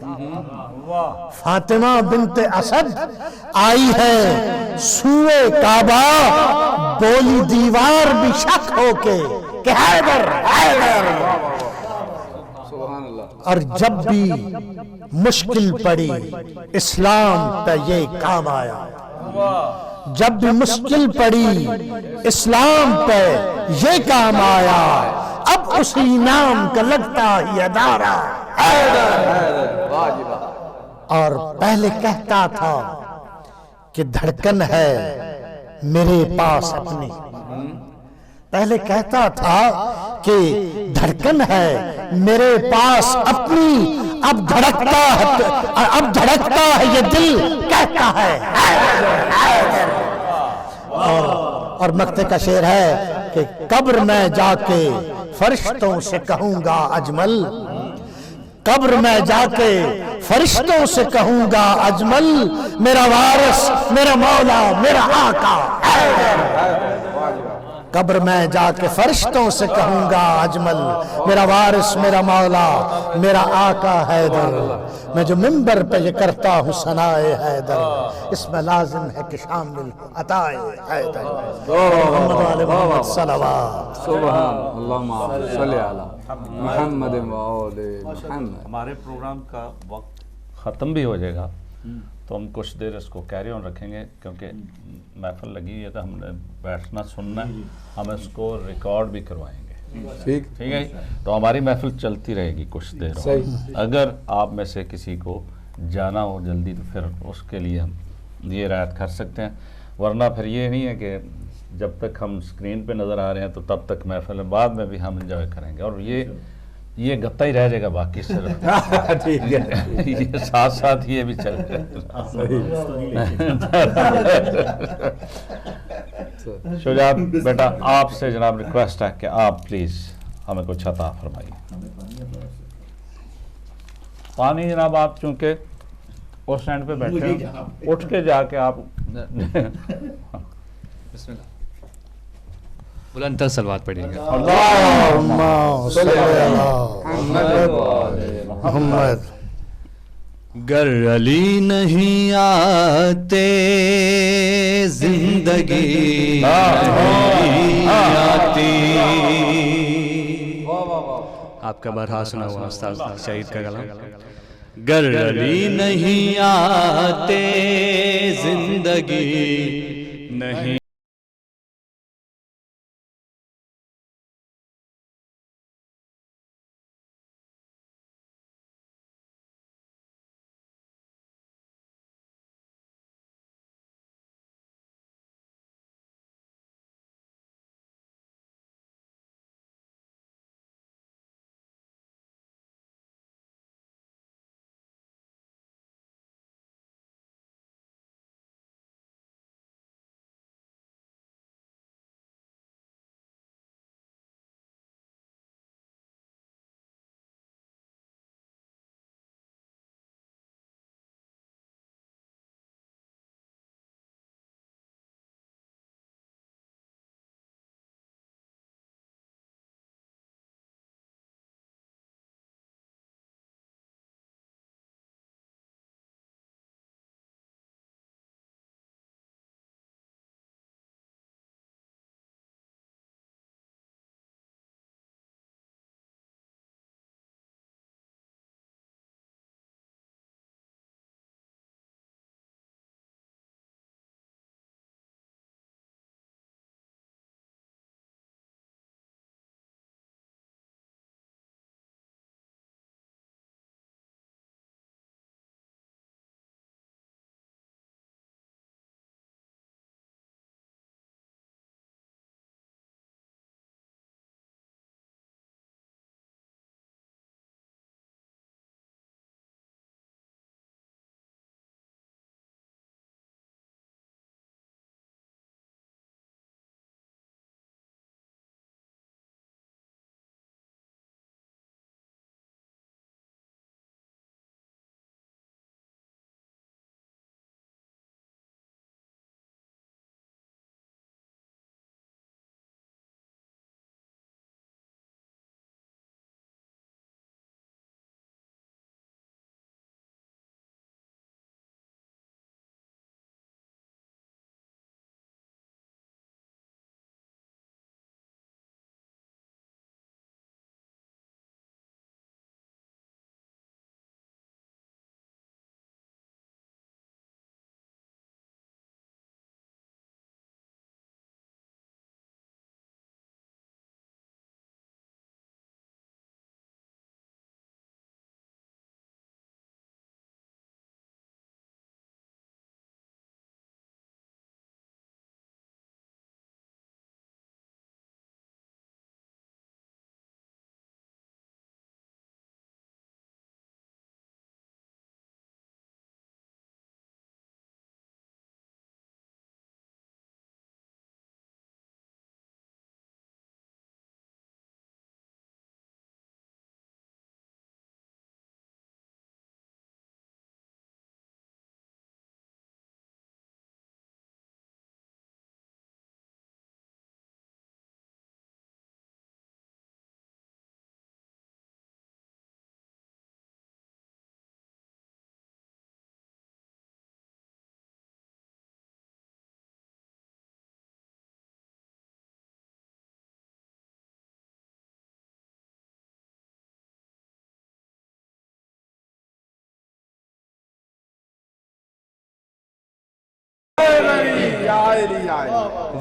Speaker 6: فاطمہ بنت اسد آئی ہے سوئے کعبہ بولی دیوار بھی شک ہو کے کہ حیدر حیدر اور جب بھی مشکل پڑی اسلام پہ یہ کام آیا جب بھی مشکل پڑی اسلام پہ یہ کام آیا اب اسی نام کا لگتا ہی ادارہ اور پہلے کہتا تھا کہ دھڑکن ہے میرے پاس اپنی پہلے کہتا تھا کہ دھڑکن ہے میرے پاس اپنی اب دھڑکتا ہے یہ دل کہتا ہے اور مقطع کا شعر ہے کہ قبر میں جا کے فرشتوں سے کہوں گا اجمل قبر میں جا کے فرشتوں سے کہوں گا اجمل میرا وارث میرا مولا میرا آقا قبر میں جا کے فرشتوں سے کہوں گا اجمل میرا وارث میرا مولا میرا آقا حیدر میں جو منبر پہ یہ کرتا ہوں ثنائے حیدر اس میں لازم ہے کہ شامل ہو عطائے حیدر محمد علی محمد صلوات
Speaker 2: سبحان اللہم صلی علی محمد وآلِ محمد
Speaker 1: ہمارے پروگرام کا وقت ختم بھی ہو جائے گا تو ہم کچھ دیر اس کو کیری آن رکھیں گے کیونکہ محفل لگی ہے تو ہم نے بیٹھنا سننا ہے ہم اس کو ریکارڈ بھی کروائیں گے ٹھیک ہے تو ہماری محفل چلتی رہے گی کچھ دیر اگر آپ میں سے کسی کو جانا ہو جلدی تو پھر اس کے لیے ہم یہ رعایت کر سکتے ہیں ورنہ پھر یہ نہیں ہے کہ جب تک ہم اسکرین پہ نظر آ رہے ہیں تو تب تک محفل بعد میں بھی ہم انجوائے کریں گے اور یہ گتا ہی رہ جائے گا باقی صرف یہ ساتھ ساتھ یہ بھی چلے شجاعت بیٹا آپ سے جناب ریکویسٹ ہے کہ آپ پلیز ہمیں کچھ عطا فرمائیے پانی جناب آپ چونکہ اس سٹینڈ پہ بیٹھے ہیں اٹھ کے جا کے آپ
Speaker 4: بسم اللہ بلند تر صلوات پڑھیں گے
Speaker 6: اللہم صلی علی محمد
Speaker 3: گر علی نہیں آتے زندگی نہیں آتی
Speaker 4: آپ کا بارہا سنا ہوا استاد شہید کا کلام گر علی نہیں آتے زندگی نہیں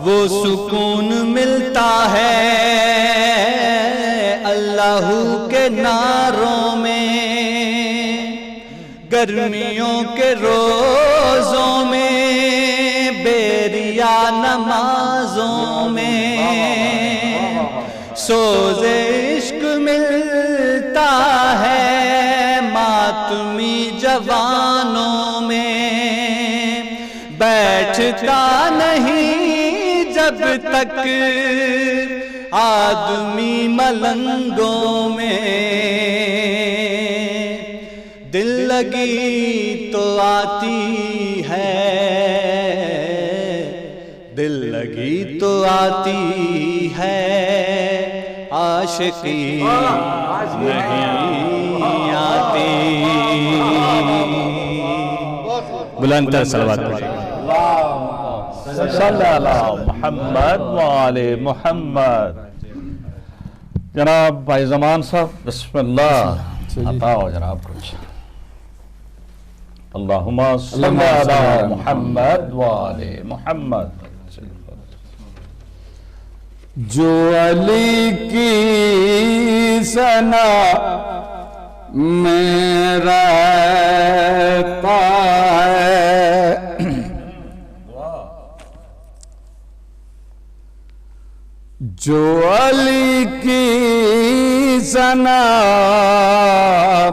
Speaker 3: وہ سکون ملتا ہے اللہ کے نعروں میں، گرمیوں کے روزوں میں، بیریا نمازوں میں، سوز عشق ملتا ہے ماتمی جوانوں میں، بیٹھتا نہیں جب تک آدمی ملنگوں میں، دل لگی تو آتی ہے، دل لگی تو آتی ہے، عاشقی نہیں آتی۔ بلند تر صلوات پڑھیں۔
Speaker 1: صلی اللہ محمد وآل محمد۔ جناب بھائی زمان صاحب بسم اللہ عطا ہو جناب کچھ۔ اللہم صلی علی محمد وآل محمد۔
Speaker 2: جو علی کی ثنا میں رہتا ہے، جو علی کی ثنا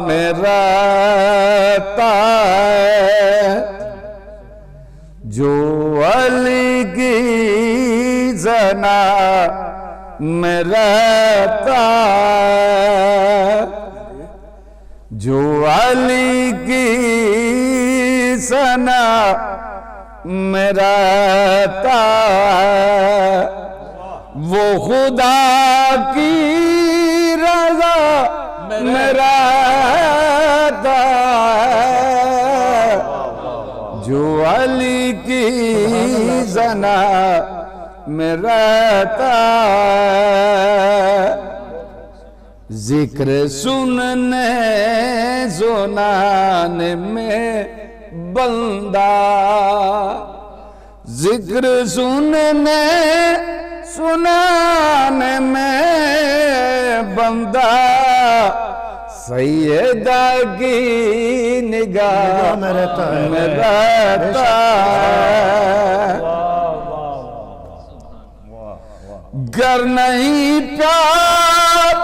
Speaker 2: میں رہتا ہے، جو علی کی ثنا میں رہتا ہے، جو علی کی ثنا میں رہتا ہے، وہ خدا کی رضا میں رہتا ہے، جو علی کی ثنا میں رہتا ہے، ذکر سننے سنانے میں بندہ، ذکر سننے سنانے میں بندہ، سیدہ کی نگاہ میں رہتا ہے، گر نہیں پیار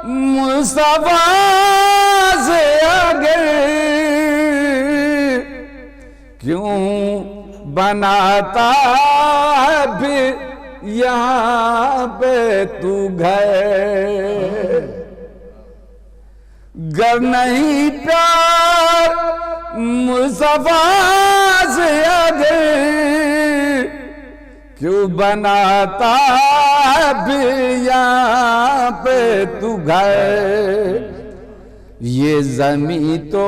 Speaker 2: مصطفیٰ سے اگر، کیوں بناتا ہے پھر یہاں پہ تو گھر، گر نہیں پیار مصطفیٰ سے اگر، کیوں بناتا پھر یہاں پہ تو گھر، یہ زمین تو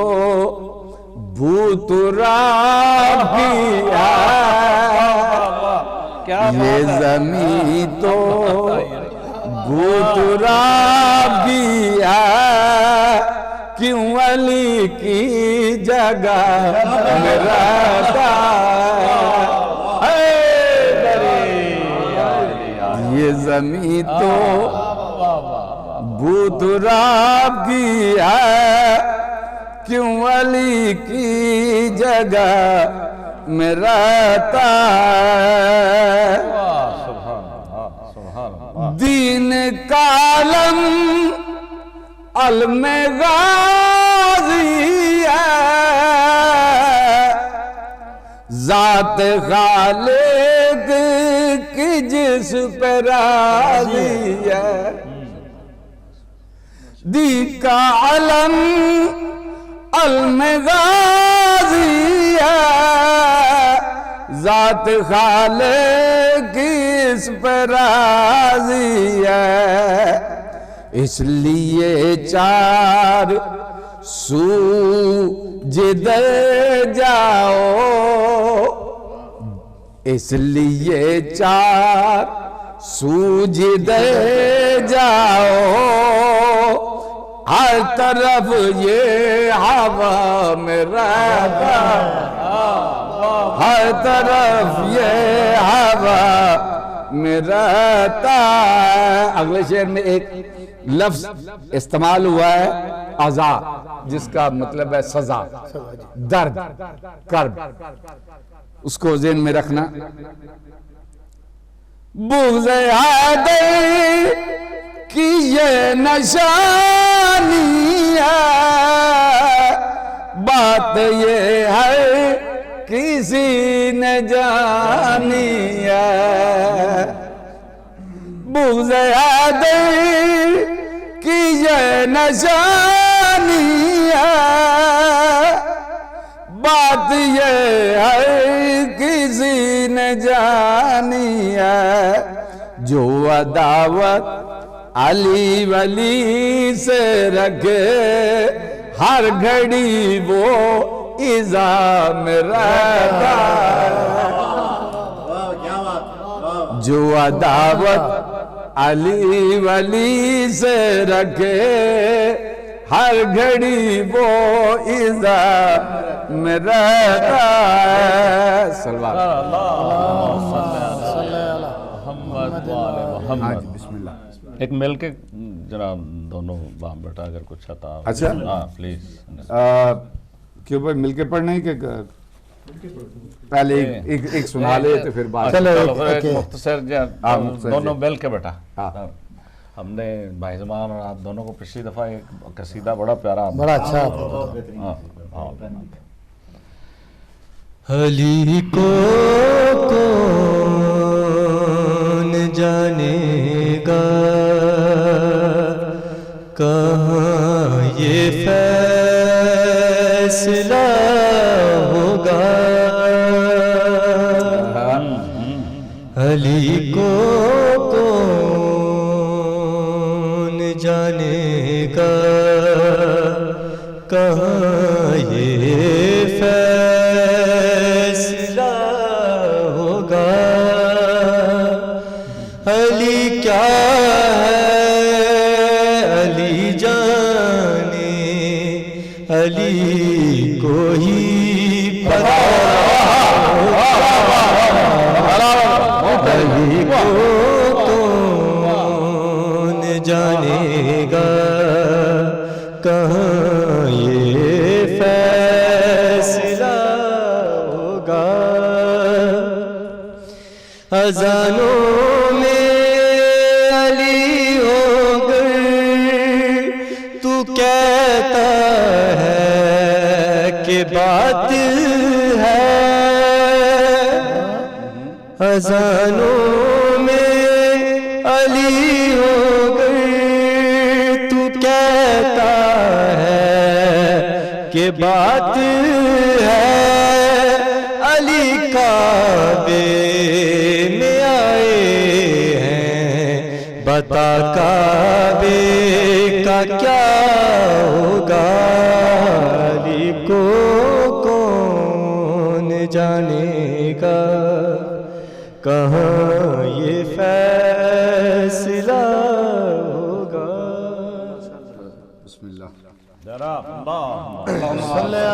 Speaker 2: بھوت راب کی ہے، یہ زمین تو بھوت راب کی ہے، کیوں علی کی جگہ میں رہتا ہے، یہ زمین تو بھوت راب کی ہے، کیوں علی کی جگہ میں رہتا ہے، دین کا علم علم غازی ہے، ذات خالق کی جس پہ راضی ہے، دین کا علم علم غازی ہے، ذات خالق کی اس پہ راضی ہے، اس لیے چار سو جدھر جاؤ، اس لیے چار سو جدھر جاؤ، ہر طرف یہ ہوا میں رہتا، ہر طرف یہ ہوا میں رہتا ہے. اگلے شعر میں ایک لفظ استعمال ہوا ہے عزا، جس کا مطلب ہے سزا، درد، کرب. اس کو ذہن میں رکھنا. بغض حیدر کی یہ نشانی ہے، بات یہ ہے کسی نے جانی ہے. بغض حیدر کی یہ نشانی ہے، بات یہ ہے کسی نے جانی ہے. جو عداوت علی ولی سے رکھے ہر گھڑی وہ ایذا میں رہتا ہے. جو عداوت علی ولی سے رکھے ہر گھڑی وہ ایذا میں رہتا ہے. صلوات
Speaker 1: محمد. بسم اللہ. ایک مل کے جناب دونوں باپ بیٹا اگر کچھ عطا.
Speaker 2: اچھا
Speaker 1: ہاں پلیز.
Speaker 2: کیوں بھائی مل کے پڑھنا ہے کہ پہلے ایک سنا لے تو پھر بات.
Speaker 1: مختصر دونوں مل کے بیٹا. ہم نے بھائی زمان اور آپ دونوں کو پچھلی دفعہ ایک قصیدہ بڑا پیارا
Speaker 6: بڑا اچھا.
Speaker 7: علی کو کون جانے گا، کہاں یہ فیصلہ ہوگا. علی کو کون جانے گا، کہاں یہ فیصلہ ہوگا. علی کیا علی کو ہی پتا، علی کو کون جانے گا، کہاں یہ فیصلہ ہوگا. اذانوں میں علی ہو گئے تو کہتا کہ بات ہے. اذانوں میں علی ہو گئے تو کہتا ہے کہ بات ہے. علی کعبے میں آئے ہیں، بتا کعبے کا کیا ہوگا. کو کون جانے گا، کہاں یہ فیصلہ ہوگا.
Speaker 2: بسم اللہ.
Speaker 6: صلی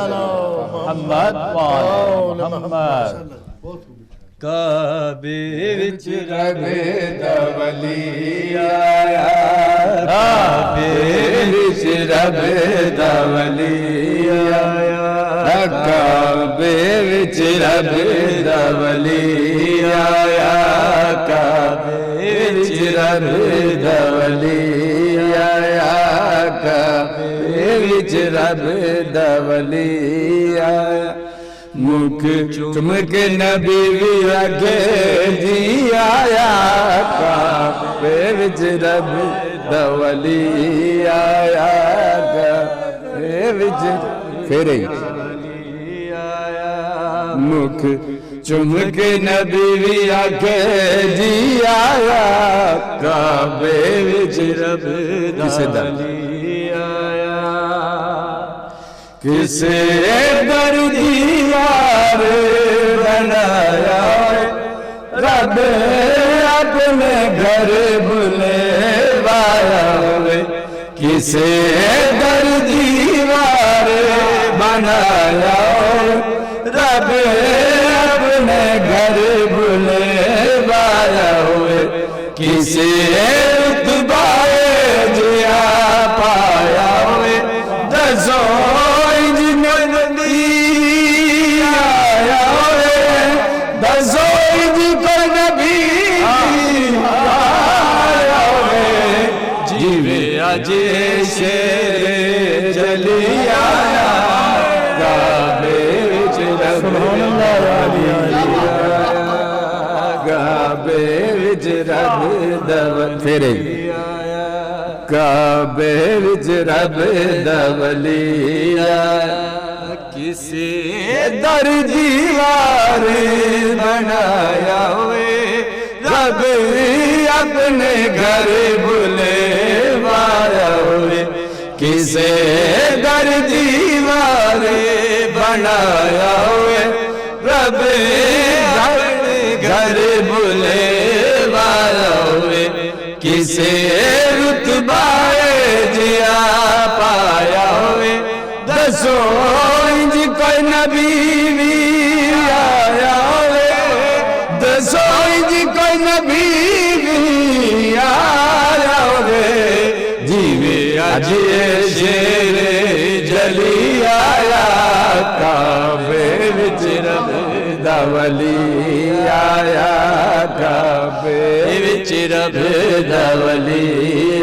Speaker 1: محمد محمد.
Speaker 7: کعبے وچ رب دا ولی آیا،
Speaker 2: کعبے وچ رب دا ولی آیا، کعبے وچ رب دا ولی آیا، کعبے وچ رب دا ولی آیا، کعبے وچ رب دا ولی آیا. مکھ چمک نبی بھی آگے جی آیا، کعبے وچ رب دا ولی آیا، کعبے وچ پھر مکھ چمک نبی بھی آگے جی آیا، کعبے وچ رب دا ولی آیا. کسے در دیوار بنایا رب اپنے گھر بلوایا، کسے در دیوار بنایا رب کسے رتبہ جیا پایا ہوئے دسو نبی آیا ہوئے دسو کو نبی آیا ہوئے جیوے اج شیر جلی آیا کعبے وچ رب کعبے وچ رب پھیرے کعبے وچ رب دا ولی آیا کسی در دیوار بنایا ہوئے رب اپنے گھر بلوایا ہوئے کسی در دیوار بنایا ہوئے رب اپنے گھر بلوایا ہوئے کسی رتبہ جیا پایا ہوئے دسو انج کوئی نبی بھی آیا ہوئے دسو انج کوئی نبی بھی آیا ہوئے جیوے اج شیر جلی آیا کعبے وچ رب دا ولی آیا کعبے وچ رب دا ولی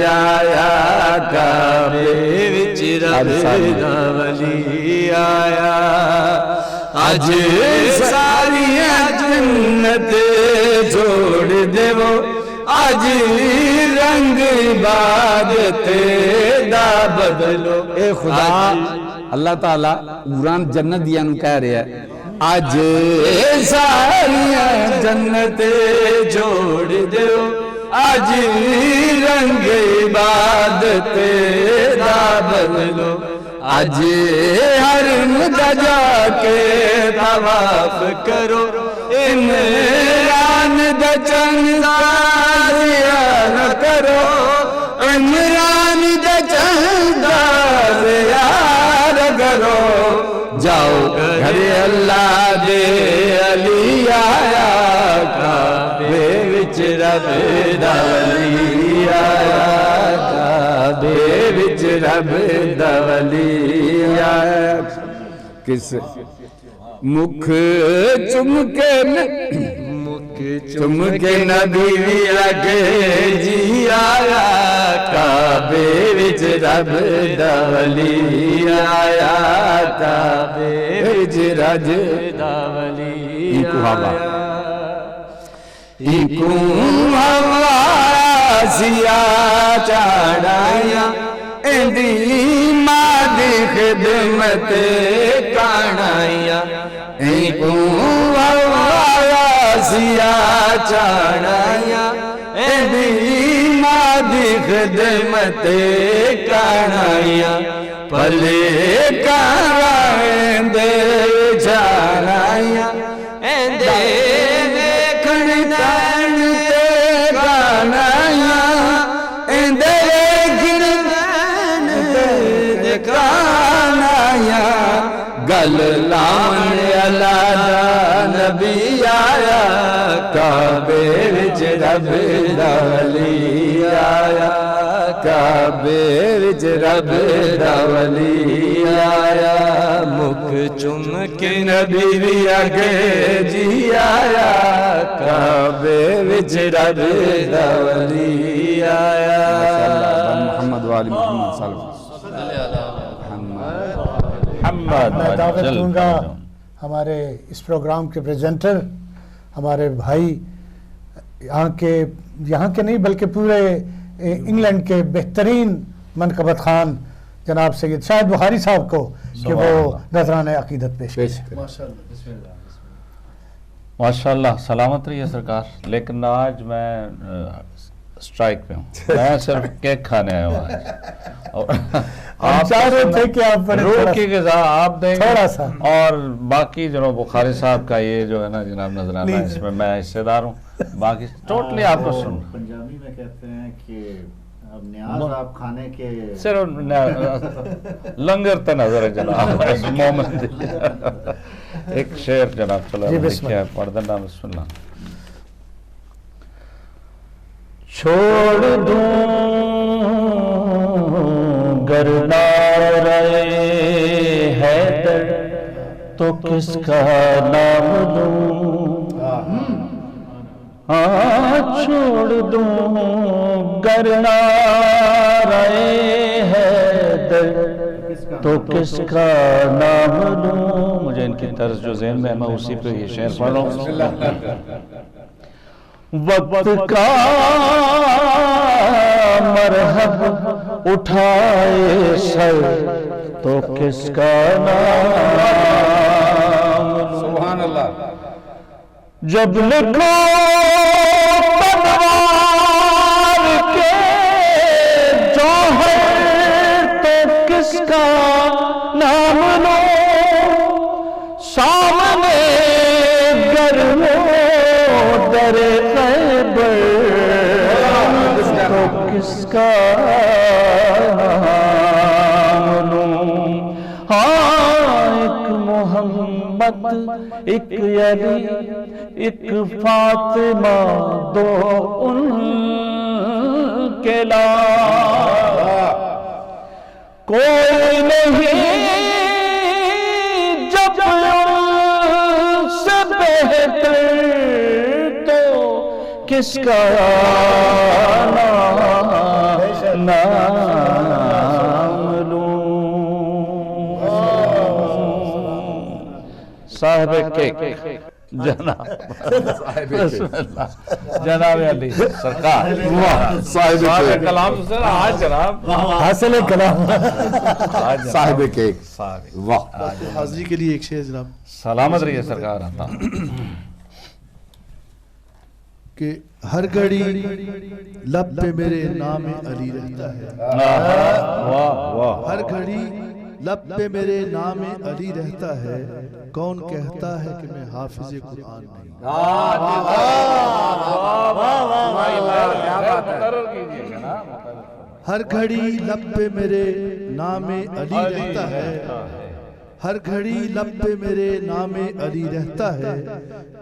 Speaker 2: آیا کعبے وچ رب دا ولی آیا اج ساری جنت جوڑ دیو اج رنگ عبادت دا بدلو اے خدا اللہ تعالیٰ قرآن جنت دیا نو کہہ رہا ہے اج ساری جنت جوڑ دیو اج رنگ عبادت دا بدلو اج حرم دا جا کے طواف کرو عمران دا چندا زیارت کرو عمران دا چندا زیارت کرو جاؤ گھر اللہ دے علی آیا کعبے وچ رب دا ولی آیا کعبے وچ رب دا ولی آیا کس مکھ چم کے نبی لگے جی آیا کعبے وچ رب دا ولی آیا کعبے وچ رب دا ولی آیا ایکو ہوا سیا چاڑایا اندی ماں دی خدمت کانایا ایکو ہوا سیا چاڑایا اندی ماں دی خدمت کانایا پلے کارائیں دے جانایا اندے دیکھن دین تے گانایا اندے دیکھن دین تے گانایا گل لامن اللہ دا نبی آیا کعبے وچ رب دا ولی آیا کعبے وچ رب دا ولی آیا مکھ چم کے نبی بھی اگے جی آیا کعبے وچ رب دا ولی آیا محمد والی محمد صلی اللہ علیہ وسلم
Speaker 6: میں دعوت دوں گا ہمارے اس پروگرام کے پریزنٹر ہمارے بھائی یہاں کے نہیں بلکہ پورے انگلینڈ کے بہترین منقبت خان جناب سید شاہد بخاری صاحب کو کہ وہ نذرانہ عقیدت پیش کریں۔
Speaker 1: ماشاءاللہ سلامت رہیے سرکار، لیکن آج میں اسٹرائک پہ ہوں، میں صرف کیک کھانے آیا ہوں
Speaker 6: آپ چاہ رہے تھے کہ آپ
Speaker 1: روح کی غذا آپ دیں
Speaker 6: تھوڑا سا،
Speaker 1: اور باقی جناب بخاری صاحب کا یہ جو ہے نا جناب نذرانہ اس میں میں حصے دار ہوں، باقی ٹوٹلی آپ کو سن
Speaker 5: پنجابی میں کہتے ہیں کہ اب نیاز آپ کھانے کے
Speaker 1: صرف لنگر تے نظر ہے جناب اس مومن ایک شعر جناب چلو لکھیا ہے پڑھ دینا بسم اللہ۔ چھوڑ دوں گر نعرہ حیدر تو کس کا نام لوں، چھوڑ دوں گر نعرہ حیدر تو کس کا نام لوں. مجھے ان کی طرز جو ذہن میں ہے میں اسی پہ یہ شعر پڑھ رہا ہوں. وقت کا مرحب اٹھائے سر تو کس کا نام لوں.
Speaker 2: سبحان اللہ.
Speaker 1: جب لکھو پنوار کے جوہر تو کس کا نام لوں، سامنے گرمو در خیبر تو کس کا نام لوں. ایک محمد ایک علی ایک فاطمہ دو ان کے علاوہ کوئی نہیں جب ان سے بہتر تو کس کا نام لوں. صاحب کیک جناب جناب علی سرکار صاحب کلام سر آج جناب
Speaker 6: حاصل کلام
Speaker 2: صاحب کیک. واہ.
Speaker 8: حاضری کے لیے ایک شعر جناب.
Speaker 1: سلامت رہیے سرکار. آتا
Speaker 8: کہ ہر گھڑی لب پہ میرے نام علی رہتا ہے، ہر گھڑی لب پہ میرے نام علی رہتا ہے، کون کہتا ہے کہ میں حافظ قرآن نہیں. ہر گھڑی لب پہ میرے نام علی رہتا ہے، ہر گھڑی لب پہ میرے نام علی رہتا ہے،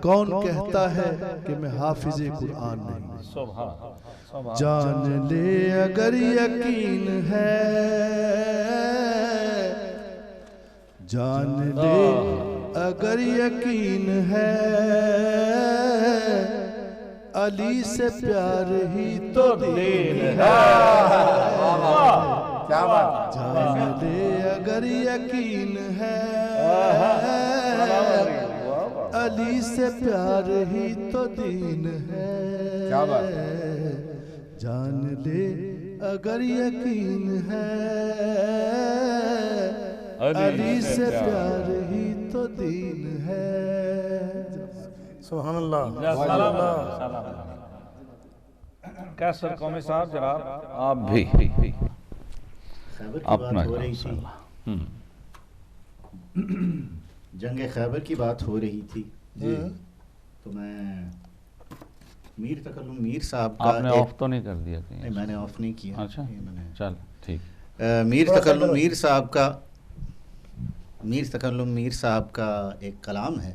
Speaker 8: کون کہتا ہے کہ میں حافظ قرآن نہیں. جان لے اگر یقین ہے، جان لے اگر یقین ہے، علی سے پیار ہی تو دین ہے. جان لے اگر یقین ہے، علی سے پیار ہی تو دین ہے. جان لے اگر یقین ہے، علی سے پیار ہی تو دین ہے.
Speaker 6: سبحان اللہ.
Speaker 1: کیسر قومی صاحب جناب آپ بھی اپنا
Speaker 5: جنگ خیبر کی بات ہو رہی تھی تو میں میر تکلم میر صاحب کا
Speaker 1: آپ نے آف تو نہیں کر دیا کہیں؟
Speaker 5: میں نے آف نہیں کیا.
Speaker 1: اچھا چل ٹھیک.
Speaker 5: میر تکلم میر صاحب کا ایک کلام ہے،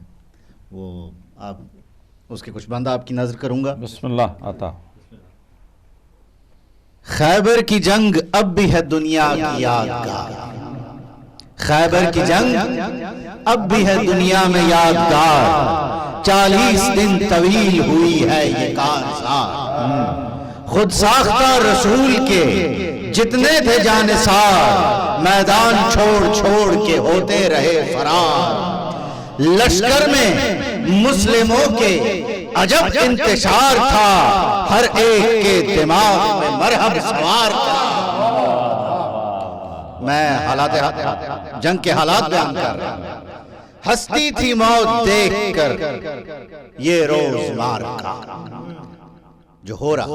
Speaker 5: وہ آپ اس کے کچھ بند آپ کی نظر کروں گا.
Speaker 1: بسم اللہ. آتا.
Speaker 5: خیبر کی جنگ اب بھی ہے دنیا کی یادگار، خیبر کی جنگ اب بھی ہے دنیا میں یادگار، 40 دن طویل ہوئی ہے یہ کارزار. خود ساختہ رسول کے جتنے تھے جانثار، میدان چھوڑ چھوڑ کے ہوتے رہے فرار. لشکر میں مسلموں کے عجب انتشار تھا، ہر ایک کے دماغ میں مرہب سوار تھا. میں حالات جنگ کے حالات بیان کر رہا ہوں. ہستی تھی موت دیکھ کر یہ روز مار کا جو ہو رہا،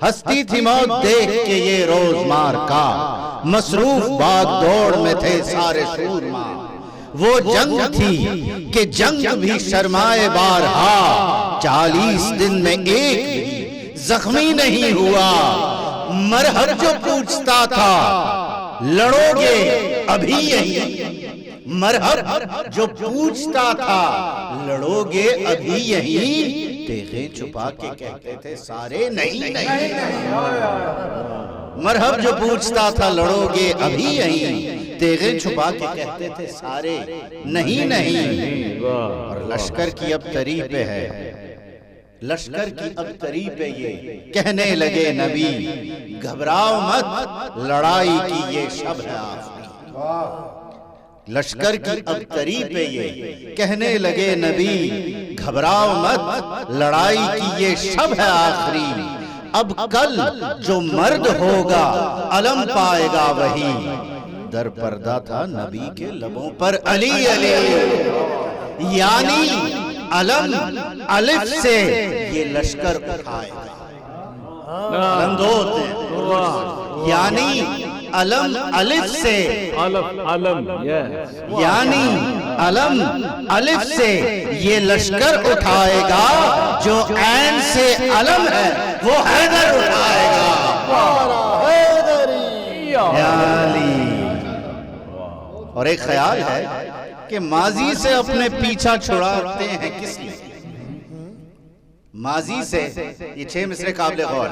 Speaker 5: ہستی تھی موت دیکھ کے یہ روز مار کا، مصروف باغ دوڑ میں تھے سارے شورما. وہ جنگ تھی کہ جنگ بھی شرمائے بارہا، 40 دن میں ایک بھی زخمی نہیں ہوا. مرہب جو پوچھتا تھا لڑو گے ابھی یہی، مرہب جو پوچھتا تھا لڑو گے ابھی یہی، تیغیں چھپا کے کہتے تھے سارے نہیں نہیں، مرحب جو پوچھتا تھا لڑو گے ابھی یہیں، تیغیں چھپا کے کہتے تھے سارے نہیں نہیں۔ اور لشکر کی اب تری پہ ہے، لشکر کی اب تری پہ یہ کہنے لگے نبی گھبراؤ مت، لڑائی کی یہ شب ہے آخری۔ لشکر کی اب تری پہ یہ کہنے لگے نبی گھبراؤ مت، لڑائی کی یہ شب ہے آخری۔ اب کل جو مرد ہوگا علم پائے گا وہی، در پردہ تھا نبی کے لبوں پر علی علی، یعنی علم الف سے یہ لشکر اٹھائے گا، علم دو ہوتے ہیں، یعنی علم الف سے، یعنی علم الف سے یہ لشکر اٹھائے گا، جو عین سے علم ہے وہ حیدر اٹھائے گا، یعنی۔ اور ایک خیال ہے کہ ماضی سے اپنے پیچھا چھڑاتے ہیں کس لیے؟ ماضی سے، یہ 6 مصرے قابل غور،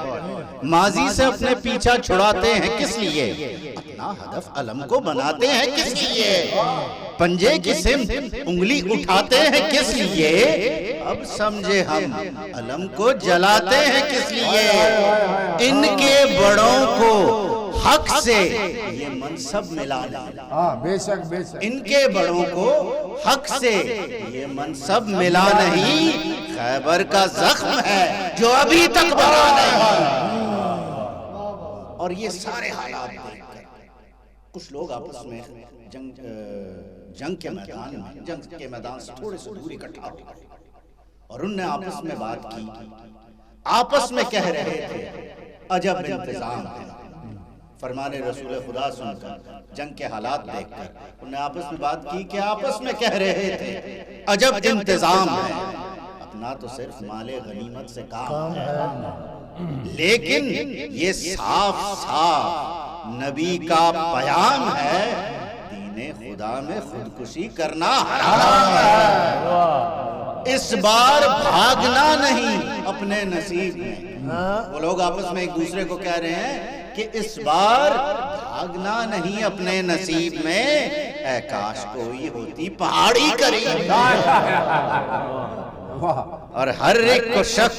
Speaker 5: ماضی سے اپنے پیچھا چھڑاتے ہیں کس لیے؟ اپنا ہدف علم کو بناتے ہیں کس لیے؟ پنجے کی سمت انگلی اٹھاتے ہیں کس لیے؟ اب سمجھے ہم علم کو جلاتے ہیں کس لیے؟ ان کے بڑوں کو حق سے یہ منصب ملا نہیں،
Speaker 2: بے شک بے شک،
Speaker 5: ان کے بڑوں کو حق سے یہ منصب ملا نہیں، خیبر کا زخم ہے جو ابھی تک بھرا نہیں۔ اور یہ سارے حالات دیکھ کر کچھ لوگ آپس میں جنگ کے میدان سے تھوڑے سے دور اکٹھا ہوئے اور ان نے آپس میں بات کی، آپس میں کہہ رہے تھے عجب انتظام ہے۔ فرمان رسول خدا سن کر، جنگ کے حالات دیکھ کر انہوں نے آپس میں بات کی کہ آپس میں کہہ رہے تھے عجب انتظام ہے، اپنا تو صرف مال غنیمت سے کام ہے، لیکن یہ صاف صاف نبی کا پیام ہے، دین خدا میں خودکشی کرنا حرام ہے، اس بار بھاگنا نہیں اپنے نصیب میں۔ وہ لوگ آپس میں ایک دوسرے کو کہہ رہے ہیں کہ اس بار بھاگنا نہیں اپنے نصیب میں، اے کاش کوئی ہوتی پہاڑی قریب، اور ہر ایک کو شک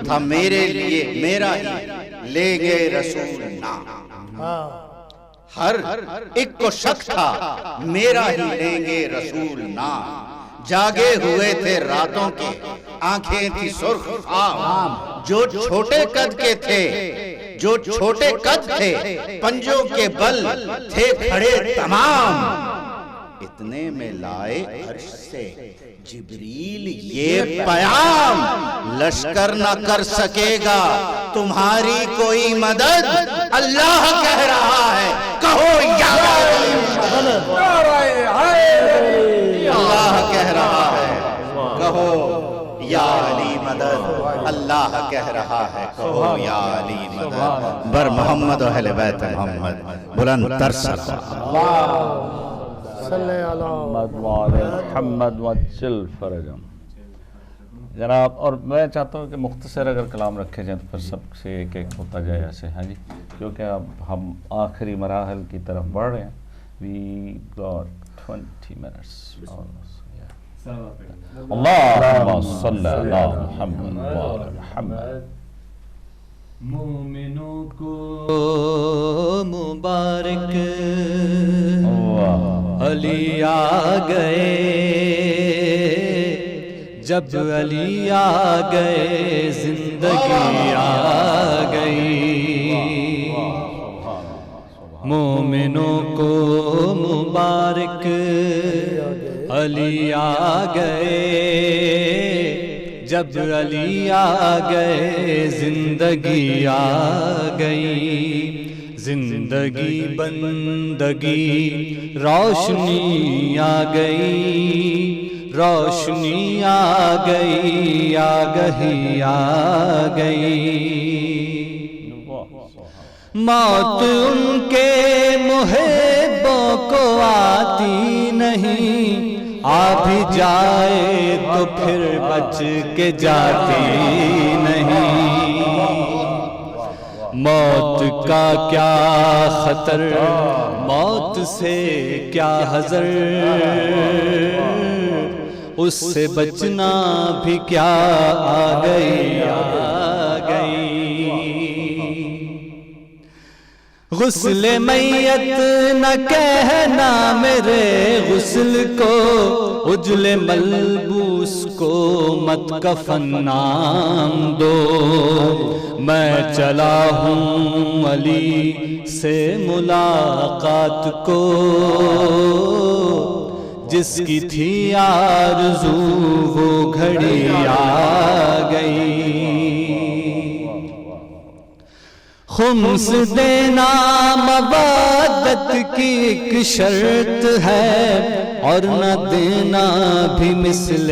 Speaker 5: تھا میرے لیے میرا ہی لے گے رسول نام، ہر ایک کو شک تھا میرا ہی لیں گے رسول نام، جاگے ہوئے تھے راتوں کے آنکھیں تھی سرخ خام، جو چھوٹے قد کے تھے، جو چھوٹے قد تھے پنجوں کے بل تھے کھڑے تمام، اتنے میں لائے عرش سے جبریل یہ پیام، لشکر نہ کر سکے گا تمہاری کوئی مدد، اللہ کہہ رہا ہے کہو یا مدد، اللہ کہہ رہا ہے کہو یا علی مدد، اللہ کہہ رہا ہے کہو یا علی مدد، بر محمد و اہل بیت محمد بلند تر صلوات
Speaker 1: محمد وجل فرجم۔ جناب، اور میں چاہتا ہوں کہ مختصر اگر کلام رکھے جائیں تو پھر سب سے ایک ایک ہوتا جائے ایسے، ہاں جی، کیونکہ اب ہم آخری مراحل کی طرف بڑھ رہے ہیں۔ We got 20 minutes. اللہم صلی علی محمد وعلی محمد۔
Speaker 7: مومنوں کو مبارک علی آ گئے، جب علی آ گئے زندگی آ گئی، مومنوں کو مبارک علی آ گئے، جب علی آ گئے زندگی آ گئی، زندگی بندگی روشنی آ گئی، روشنی آ گئی، آگہی آ گئی، موت ان کے محبوں کو آتی نہیں، آ بھی جائے تو پھر بچ کے جاتی نہیں، موت کا کیا خطر، موت سے کیا حذر، اس سے بچنا بھی کیا آ گئی آ گئی۔ غسل میت نہ کہنا میرے غسل کو، اجل ملبوس کو مت کفن نام دو، میں چلا ہوں علی سے ملاقات کو، جس کی تھی آرزو وہ گھڑی آ گئی۔ خمس دینا مودت کی ایک شرط ہے، اور نہ دینا بھی مثل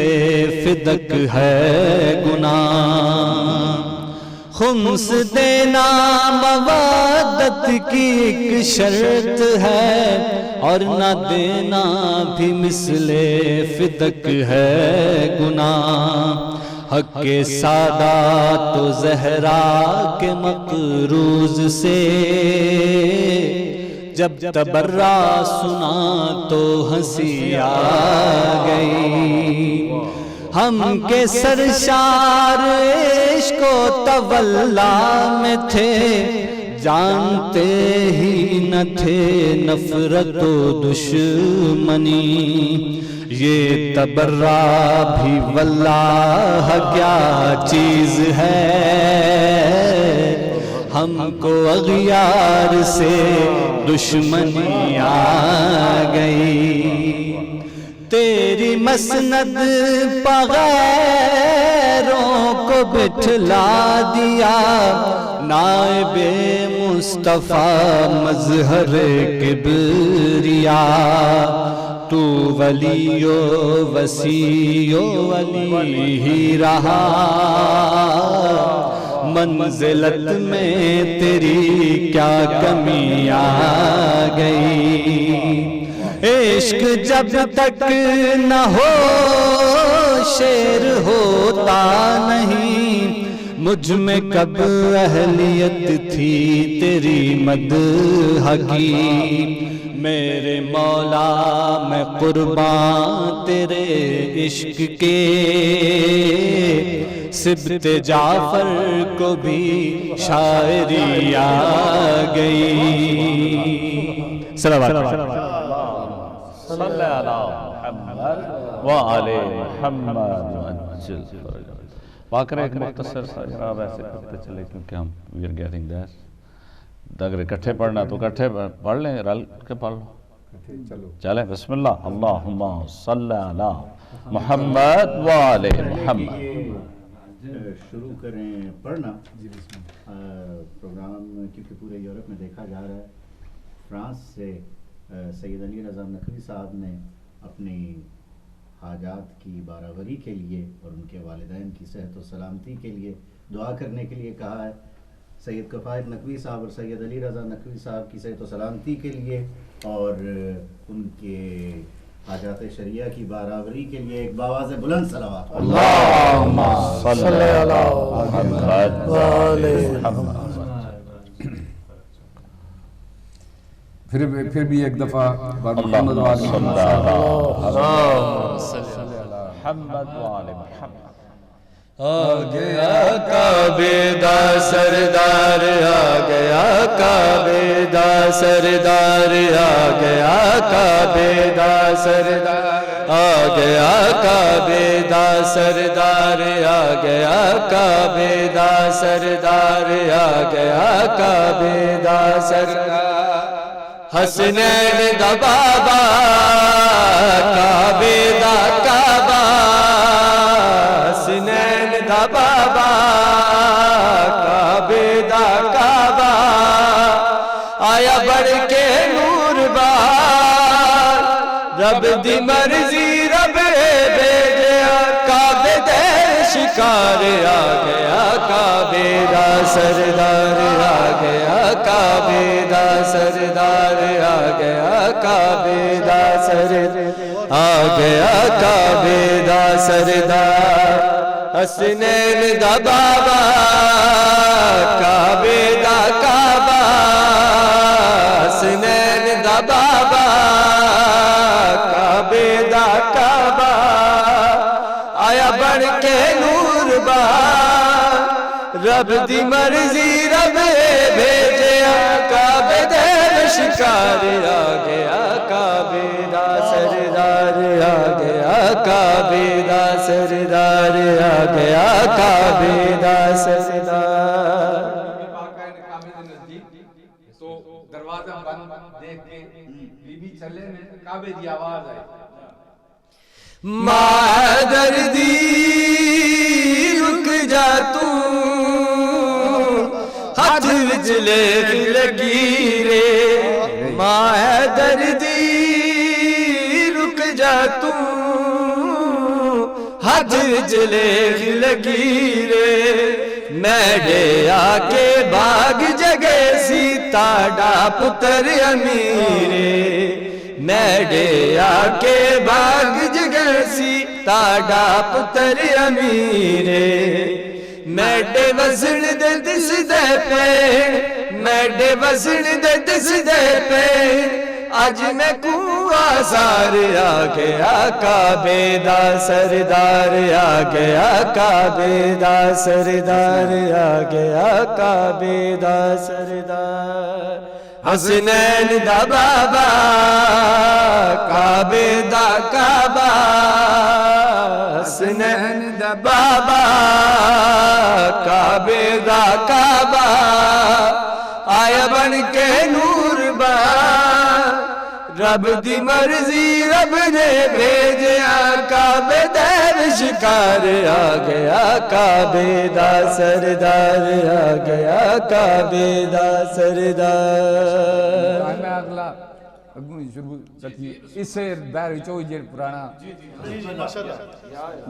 Speaker 7: فدق ہے گناہ۔ خمس دینا مودت کی ایک شرط ہے، اور نہ دینا بھی مثل فدق ہے گناہ۔ حق کے سادات و زہرا کے مقروض سے جب تبرہ سنا تو ہنسی آ گئی۔ ہم کے سرشار عشق و تولا میں تھے، جانتے ہی نہ تھے نفرت و دشمنی، یہ تبرہ بھی واللہ کیا چیز ہے، ہم کو اغیار سے دشمنی آ گئی۔ تیری مسند غیروں کو بٹھلا دیا، نائب مصطفیٰ مظہر کبریا، تو ولی و وسیع و ولی ہی رہا، منزلت میں تیری کیا کمی آ گئی۔ عشق جب تک نہ ہو شیر ہوتا نہیں، مجھ میں کب اہلیت تھی تیری مدح کی، میرے مولا میں قربان تیرے عشق کے، سبت جعفر کو بھی شاعری آ گئی۔ صلوات
Speaker 1: صلی اللہ محمد وآل محمد۔ واقعہ ایک مختصر سا جناب ایسے کرتے چلے، کیونکہ ہم وی آر گیٹنگ دیٹ، اگر اکٹھے پڑھنا تو اکٹھے پڑھ لیں، رل کے پڑھ لو، چلیں بسم اللہ، اللہم صلی علی محمد وآل محمد۔
Speaker 5: شروع کریں پڑھنا پروگرام، کیونکہ پورے یورپ میں دیکھا جا رہا ہے۔ فرانس سے سید علی رضا نقوی صاحب نے اپنی حاجات کی بارآوری کے لیے اور ان کے والدین کی صحت و سلامتی کے لیے دعا کرنے کے لیے کہا ہے۔ سید کفایت نقوی صاحب اور سید علی رضا نقوی صاحب کی صحت و سلامتی کے لیے اور ان کے حاجات شریعہ کی بارآوری کے لیے ایک باواز بلند صلوات۔
Speaker 1: اللہم صلی علی محمد وآل محمد۔
Speaker 2: پھر بھی ایک دفعہ محمد وآل محمد
Speaker 7: آ گیا کعبے دا سردار، آ گیا کعبے دا سردار، آ گیا کعبے دا سردار، آ گیا کعبے دا سردار، آ گیا کعبے دا سردار، آ گیا کعبے دا سردار، حسنین دا بابا کعبے دا کعبہ، حسنین دا بابا کعبے دا کعبہ، آیا بڑھ کے نور بار، رب دی مرضی رب بھیجیا، کعبے دے شکار، آ گیا کعبے دا سردار، آ گیا کعبے دا سردار، آ گیا کعبے دا سردار، آ گیا کعبے دا سردار حسنین دا بابا کعبے دا کعبہ حسنین دا بابا کعبے دا کعبہ آیا بن کے نور بار رب دی مرضی رب بھیجیا کعبے دے شکار آ گیا کعبے دا سردار آ گیا کعبے دا سردار آ گیا کعبے دا سردار
Speaker 2: تو دروازہ بند دیکھ کے بی بی چلے میں کعبے دی آواز آئی
Speaker 7: ماں دردی رک جا تو ہاتھ وچ لیک لگی رے ماں دردی رک جا تو ہاتھ وچ لیک لگی رے میڈے آ کے باغ جگے سی تاڑا پتر امیرے میڈے آ کے باغ جگے سی تاڑا پتر امیرے میڈے وزن دے دس دے پے میڈے وزن دے دس دے پے آج میں کو آزار آ گیا کعبے دا سردار آ گیا کعبے دا سردار آ گیا کعبے دا سردار حسنین دا بابا کعبے دا کعبہ حسنین دا بابا کعبے دا کعبہ آیا بن کے نور بار رب دی مرضی رب نے بھیجیا کعبے دیر شکار آ گیا کعبے دا سردار آ گیا کعبے دا سردار
Speaker 2: میں اگلا شروع سکی اس سے دائر چوئی جیر پرانا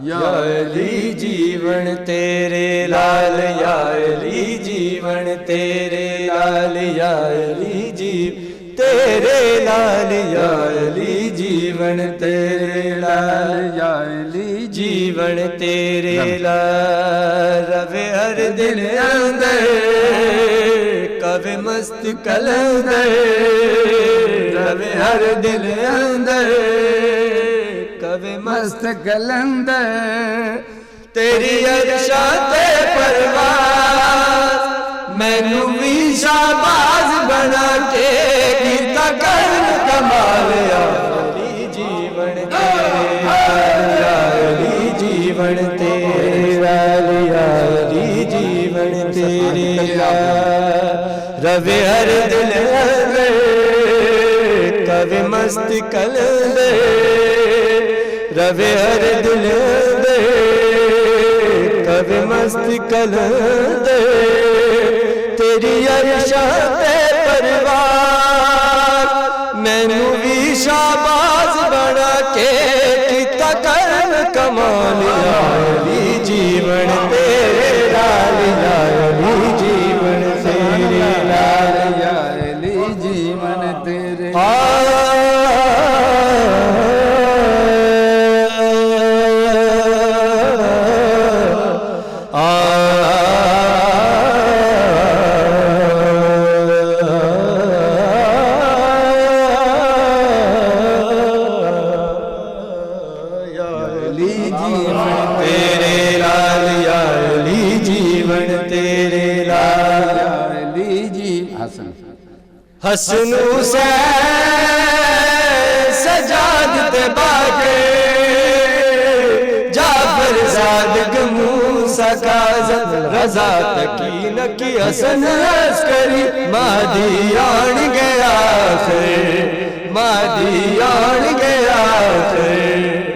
Speaker 7: یا علی جیون تیرے لال یا علی جیون تیرے لال یا علی جیون تیرے لال یا علی جیون تیرے لال یا علی جیون تیرے لال روے ہر دل اندر کبھی مست کلندر روے ہر دل اندر کبھی مست کلندر تیری ارشاد پرواز مینو بھی شہباز بنا کے کیتا کرم کمال یا علی جیون تیرے یا علی جیون تیرے یا علی جیون تیرے روے ہر دل اندر کبھی مست کلندر روے ہر دل اندر کبھی مست کلندر تیری ارشاد پروار مینو بھی شہباز بنا کے کیتا کرم کمال یا علی جیون تیرے لال یا علی جیون تیرے لال یا علی جیون تیرے حسن حسین سجاد تے باغے جعفر صادق موسیٰ کاظم رضا تکین کی حسن عسکری مہدی آن گیا آخر مہدی آن گیا آخر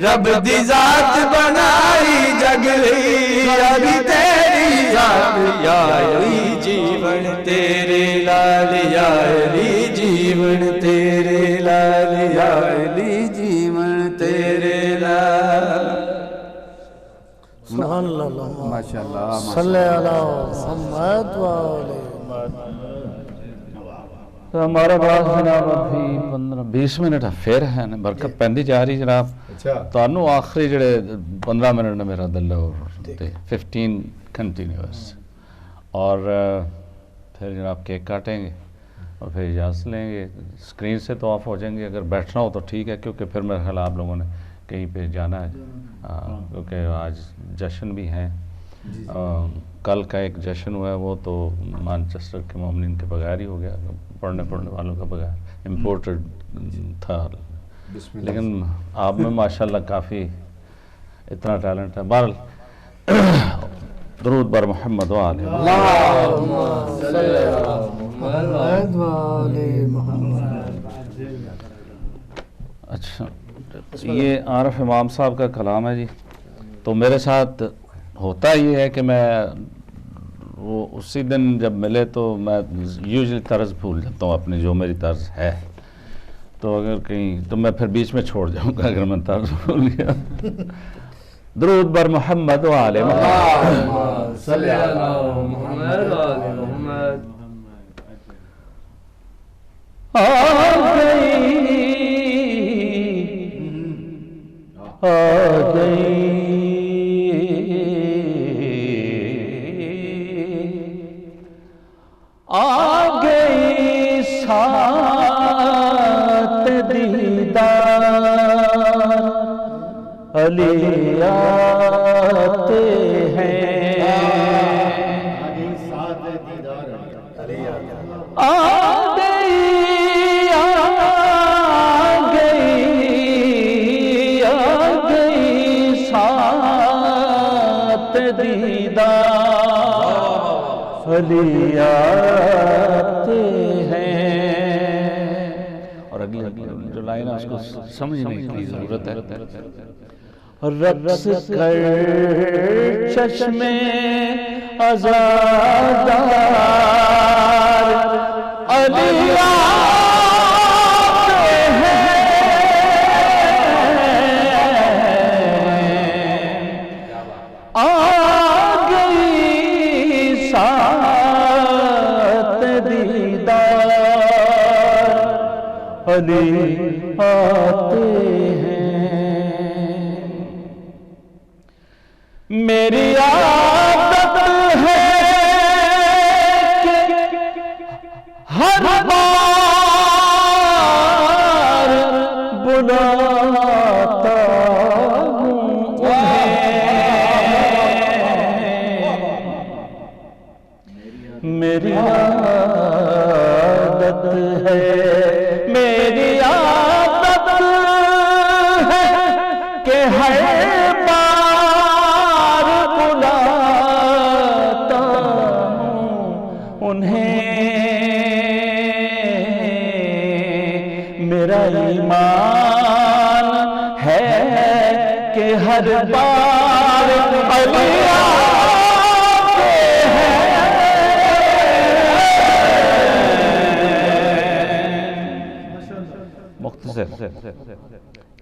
Speaker 7: رب دی ذات بنائی جگ لئی ابھی تیری ذات یا علی جیون تیرے لال یا علی جیون تیرے لال یا علی جیون تیرے لال
Speaker 6: سبحان اللہ
Speaker 2: ماشاءاللہ
Speaker 6: صلی اللہ محمد و علیہ
Speaker 1: تو ہمارا پاس جناب ابھی 15-20 منٹ پھر ہے نا برکت پیندی جا رہی جناب. تو آخری جڑے 15 منٹ نے میرا دل اور 15 کنٹینیوس اور پھر جناب کیک کاٹیں گے اور پھر اجازت لیں گے. اسکرین سے تو آف ہو جائیں گے, اگر بیٹھنا ہو تو ٹھیک ہے, کیونکہ پھر میرے خیال آپ لوگوں نے کہیں پہ جانا ہے, کیونکہ آج جشن بھی ہیں. کل کا ایک جشن ہوا ہے وہ تو مانچسٹر کے مومنین کے بغیر ہی ہو گیا, پڑھنے والوں کا بغیر, امپورٹڈ تھا. لیکن آپ میں ماشاءاللہ کافی اتنا ٹیلنٹ ہے. بہرحال درود بر محمد و آل اچھا, یہ عارف امام صاحب کا کلام ہے جی. تو میرے ساتھ ہوتا یہ ہے کہ میں وہ اسی دن جب ملے تو میں یوزلی طرز بھول جاتا ہوں اپنی, جو میری طرز ہے. تو اگر کہیں تو میں پھر بیچ میں چھوڑ جاؤں گا اگر میں طرز بھول گیا. درود بر محمد و آل محمد صلی اللہ محمد و آل محمد. آ گئی آ گئی ساتھ دیدار علی آتے ہیں, آ گئی ساتھ دیدار علی آتے ہیں. اور اگلی جو لائن ہے اس کو سمجھنے کی ضرورت ہے. رقص کر چشمے عزادار علی آتے ہیں, آ گئی ساتھ دیدار علی آتے ہیں. میری عادت ہے کہ ہر بار بلاتا ہوں انہیں, میری عادت ہے, میری عادت ہے کہ ہر میرا ایمان ہے کہ ہر بار علی آتے ہیں. مختصر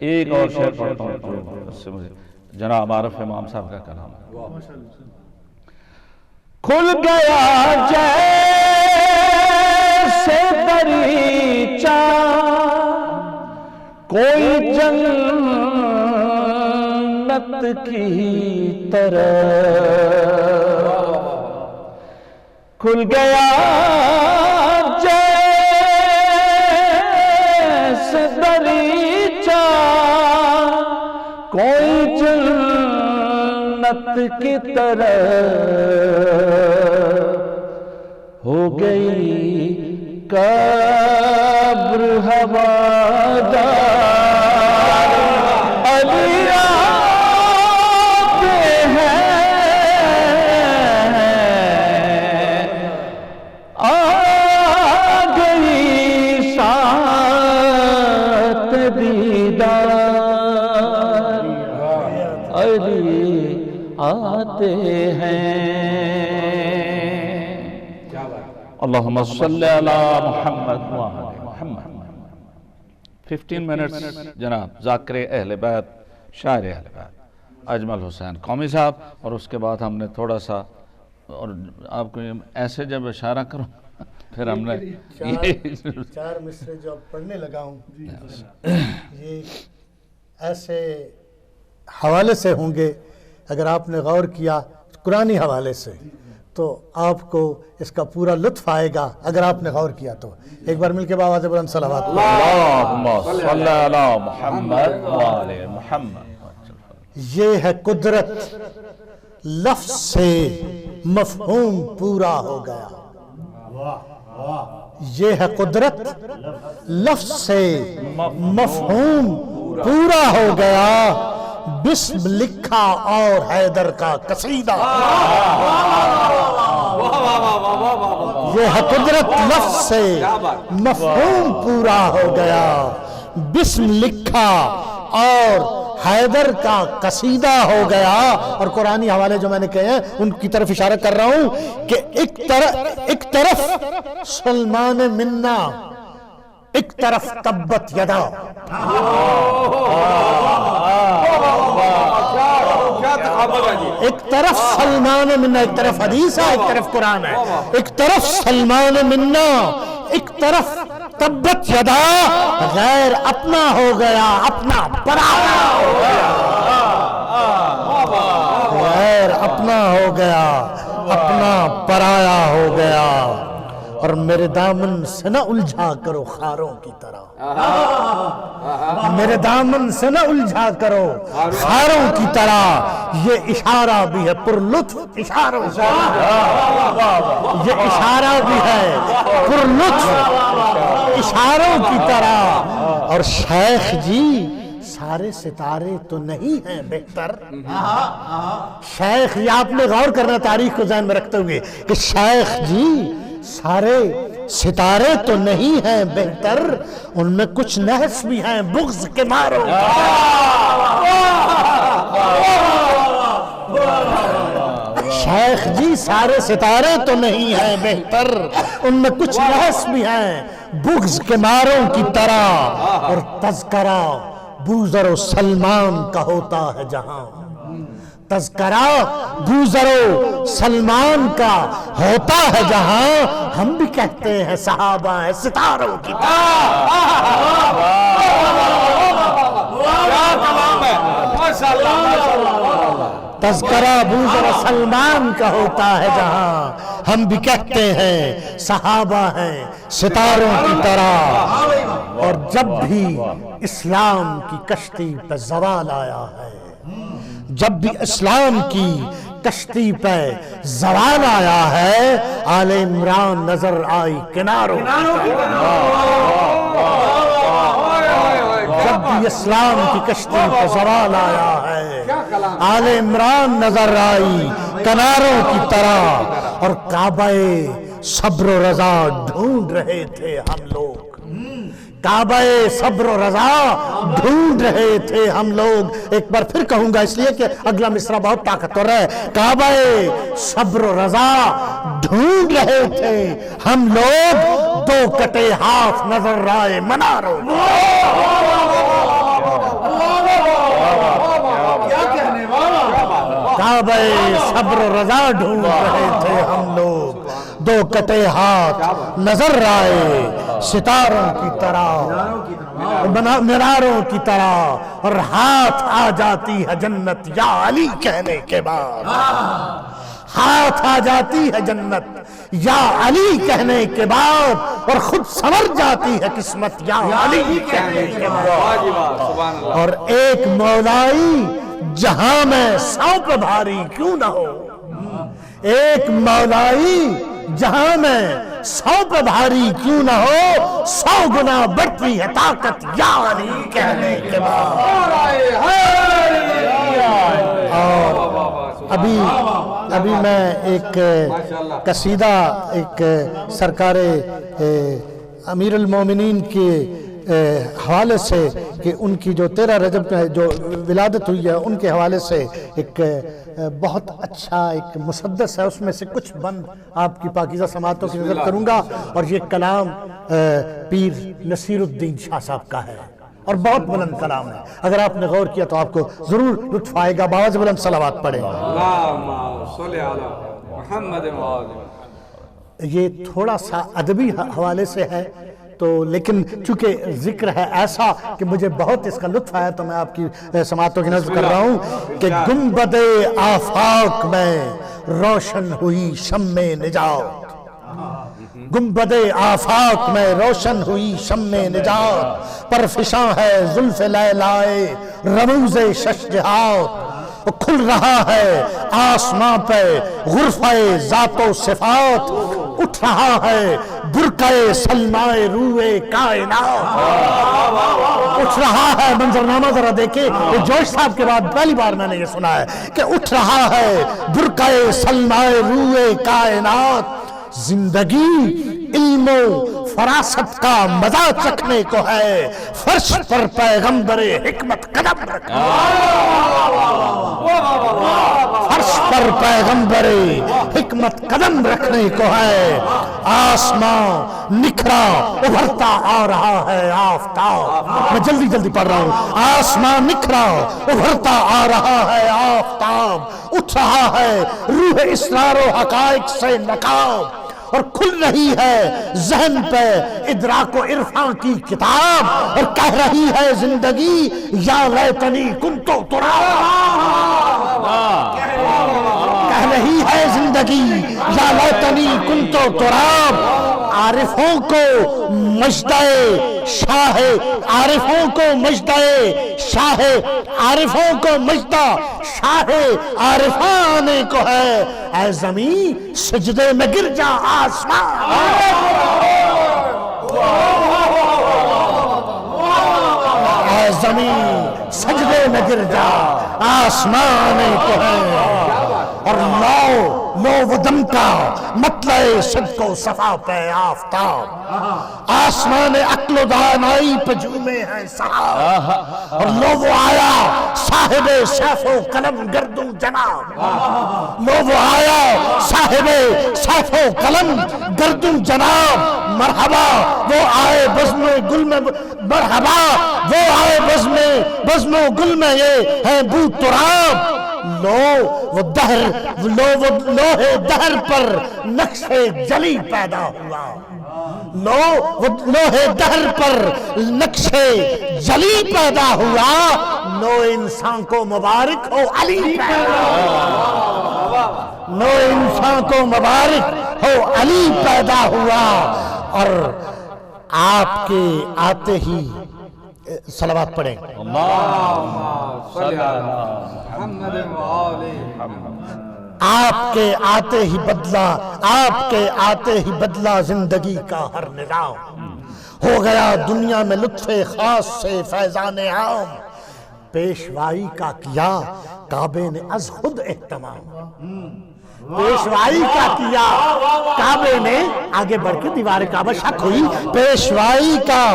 Speaker 1: ایک اور شعر پڑھتا ہوں جو جناب عارف امام صاحب کا کلام ہے. کھل گیا جیسے دریچہ کوئی جنت کی طرح, کھل گیا جیسے دریچہ کوئی جنت کی طرح, ہو گئی قبر ہوادار علی آتے ہیں, آ گئی ساتھ دیدار علی آتے ہیں. اللہم صلی علی محمد و آل محمد. 15 منٹس جناب ذاکر اہل بیت, شاعر اہل بیت اجمل حسین قومی صاحب, اور اس کے بعد ہم نے تھوڑا سا, اور آپ کو ایسے جب اشارہ کروں پھر ہم نے
Speaker 6: چار مصرے جو اب پڑھنے لگا ہوں یہ ایسے حوالے سے ہوں گے، اگر آپ نے غور کیا قرآنی حوالے سے تو آپ کو اس کا پورا لطف آئے گا، اگر آپ نے غور کیا تو ایک بار مل کے بآواز بلند صلوات
Speaker 1: اللہم صلی علی محمد وآل محمد.
Speaker 6: یہ ہے قدرت، لفظ سے مفہوم پورا ہو گیا. یہ ہے قدرت، لفظ سے مفہوم پورا ہو گیا. بسم لکھا اور حیدر کا قصیدہ. یہ ہے قدرت، لفظ سے مفہوم پورا ہو گیا. بسم لکھا اور حیدر کا قصیدہ ہو گیا. اور قرآنی حوالے جو میں نے کہے ہیں ان کی طرف اشارہ کر رہا ہوں کہ ایک طرف سلمان منا، ایک طرف تبت یدا. ایک طرف سلمان منا، ایک طرف حدیث ہے، ایک طرف قرآن ہے. ایک طرف سلمان منا، ایک طرف تبت یدا. غیر اپنا ہو گیا، اپنا پرایا ہو گیا. غیر اپنا ہو گیا، اپنا پرایا ہو گیا. اور میرے دامن سے نہ الجھا کرو خاروں کی طرح. میرے دامن سے نہ الجھا کرو خاروں کی طرح. یہ اشارہ بھی ہے پر لطف اشاروں کا. یہ اشارہ بھی ہے پر لطف اشاروں کی طرح. اور شیخ جی سارے ستارے تو نہیں ہیں بہتر. شیخ یہ آپ نے غور کرنا تاریخ کو ذہن میں رکھتے ہوئے کہ شیخ جی سارے ستارے تو نہیں ہیں بہتر، ان میں کچھ نحس بھی ہیں بغض کے ماروں. شیخ جی سارے ستارے تو نہیں ہیں بہتر، ان میں کچھ نحس بھی ہیں بغض کے ماروں کی طرح. اور تذکرہ بوذر و سلمان کا ہوتا ہے جہاں. تذکرہ بوذر و سلمان کا ہوتا ہے جہاں. ہم بھی کہتے ہیں صحابہ ہیں ستاروں کی طرح. تذکرہ بوذر و سلمان کا ہوتا ہے جہاں. ہم بھی کہتے ہیں صحابہ ہیں ستاروں کی طرح. اور جب بھی اسلام کی کشتی پہ زوال آیا ہے، جب بھی اسلام کی کشتی پہ زوال آیا ہے، آل عمران نظر آئی کناروں. جب بھی اسلام کی کشتی پہ زوال آیا ہے، آل عمران نظر آئی کناروں کی طرح. اور کعبہ صبر و رضا ڈھونڈ رہے تھے ہم لوگ. کعبہ صبر و رضا ڈھونڈ رہے تھے ہم لوگ. ایک بار پھر کہوں گا اس لیے کہ اگلا مصرع بہت طاقتور ہے. کعبہ صبر و رضا ڈھونڈ رہے تھے ہم لوگ، دو کٹے ہاتھ نظر آئے مناروں. کعبہ صبر و رضا ڈھونڈ رہے تھے ہم لوگ، دو کٹے ہاتھ نظر آئے ستاروں کی طرح، مناروں کی طرح. اور ہاتھ آ جاتی ہے جنت یا علی کہنے کے بعد. ہاتھ آ جاتی ہے جنت یا علی کہنے کے بعد. اور خود سنور جاتی ہے قسمت یا علی کہنے کے بعد. اور ایک مولائی جہاں میں 100 پہ بھاری کیوں نہ ہو. ایک مولائی جہاں میں 100 پہ بھاری کیوں نہ ہو. 100 گنا بڑھتی ہے طاقت یا علی کہنے کے بعد. اور ابھی میں ایک قصیدہ ایک سرکار امیر المومنین کے حوالے سے کہ ان کی جو 13 رجب میں جو ولادت ہوئی ہے ان کے حوالے سے ایک بہت اچھا ایک مسدس ہے، اس میں سے کچھ بند آپ کی پاکیزہ سماعتوں کی نظر کروں گا. اور یہ کلام پیر نصیر الدین شاہ صاحب کا ہے اور بہت بلند کلام ہے. اگر آپ نے غور کیا تو آپ کو ضرور لطف آئے گا. بآواز بلند صلوات پڑھیں. یہ تھوڑا سا ادبی حوالے سے ہے تو، لیکن چونکہ ذکر ہے ایسا کہ مجھے بہت اس کا لطف آیا تو میں آپ کی سماعتوں کی نظر کر رہا ہوں کہ گنبد آفاق میں روشن ہوئی شمع نجات، گنبد آفاق میں روشن ہوئی شمع نجات، پرفشاں ہے زلف لیلائے رموز شش جہات، کھل رہا ہے آسمان پہ غرفہ ذات و صفات، اٹھ رہا ہے برقعِ سلمائے روئے کائنات، اٹھ رہا ہے منظرنامہ ذرا دیکھیں، جوش صاحب کے بعد پہلی بار میں نے یہ سنا ہے کہ اٹھ رہا ہے برقعِ سلمائے روئے کائنات، زندگی علم و فراست کا مزہ چکھنے کو ہے، فرش پر پیغمبر حکمت قدم رکھا، فرش پر پیغمبر حکمت قدم رکھنے کو ہے، آسمان نکھرا ابھرتا آ رہا ہے آفتاب، میں جلدی جلدی پڑھ رہا ہوں، آسمان نکھرا ابھرتا آ رہا ہے آفتاب، اٹھ رہا ہے روح اسرار و حقائق سے نقاب، اور کھل رہی ہے ذہن پہ ادراک و عرفان کی کتاب، اور کہہ رہی ہے زندگی یا لیتنی کنتو تراب، کہہ رہی ہے زندگی یا لیتنی کنتو تراب، عارفوں کو مجدہ شاہ، عارفوں کو مجدہ شاہ، عارفوں کو مجدہ شاہ عارفان کو ہے، اے زمین سجدے میں گر جا آسمان، اے زمین سجدے میں گر جا آسمان کو ہے، اور لو و دم کا مطلع صدق و صفا پہ آفتاب، آسمان عقل و دانائی پہ جھومے ہیں صحاب، اور لو وہ آیا صاحب سیف و قلم گردوں جناب، لو وہ آیا صاحب سیف و قلم گردوں جناب، مرحبا وہ آئے بزم گل میں، مرحبا وہ آئے بزم گل میں، یہ ہے بو تراب، لو وہ دہر، لوہے دہر پر نقش جلی پیدا ہوا، لوہے دہر پر نقش جلی پیدا ہوا، نو انسان کو مبارک ہو علی پیدا ہوا، نو انسان کو مبارک ہو علی پیدا ہوا، اور آپ کے آتے ہی صلوات پڑھیں، آپ کے آتے ہی بدلا، آپ کے آتے ہی بدلا زندگی کا ہر نظام، ہو گیا دنیا میں لطف خاص سے فیضان عام، پیشوائی کا کیا کعبے نے از خود اہتمام، پیشوائی کا کیا کعبے نے، آگے بڑھ کے دیوار کعبہ شک ہوئی، پیشوائی کا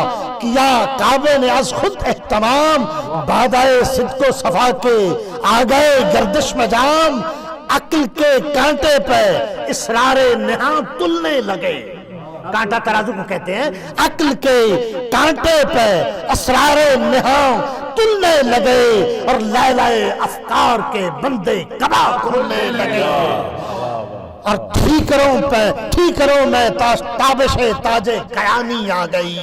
Speaker 6: کیا کعبے نے از خود اہتمام، بادائے صدق و صفا کے آ گئے گردش میں جام، عقل کے کانٹے پہ اسرار نہاں تلنے لگے، کانٹا ترازو کو کہتے ہیں، عقل کے کانٹے پہ اسرار نہاں تلنے لگے، اور لیلہ افکار کے بندے کبا کھلنے لگے، اور ٹھیکروں میں تابش تاج قیانی آ گئی،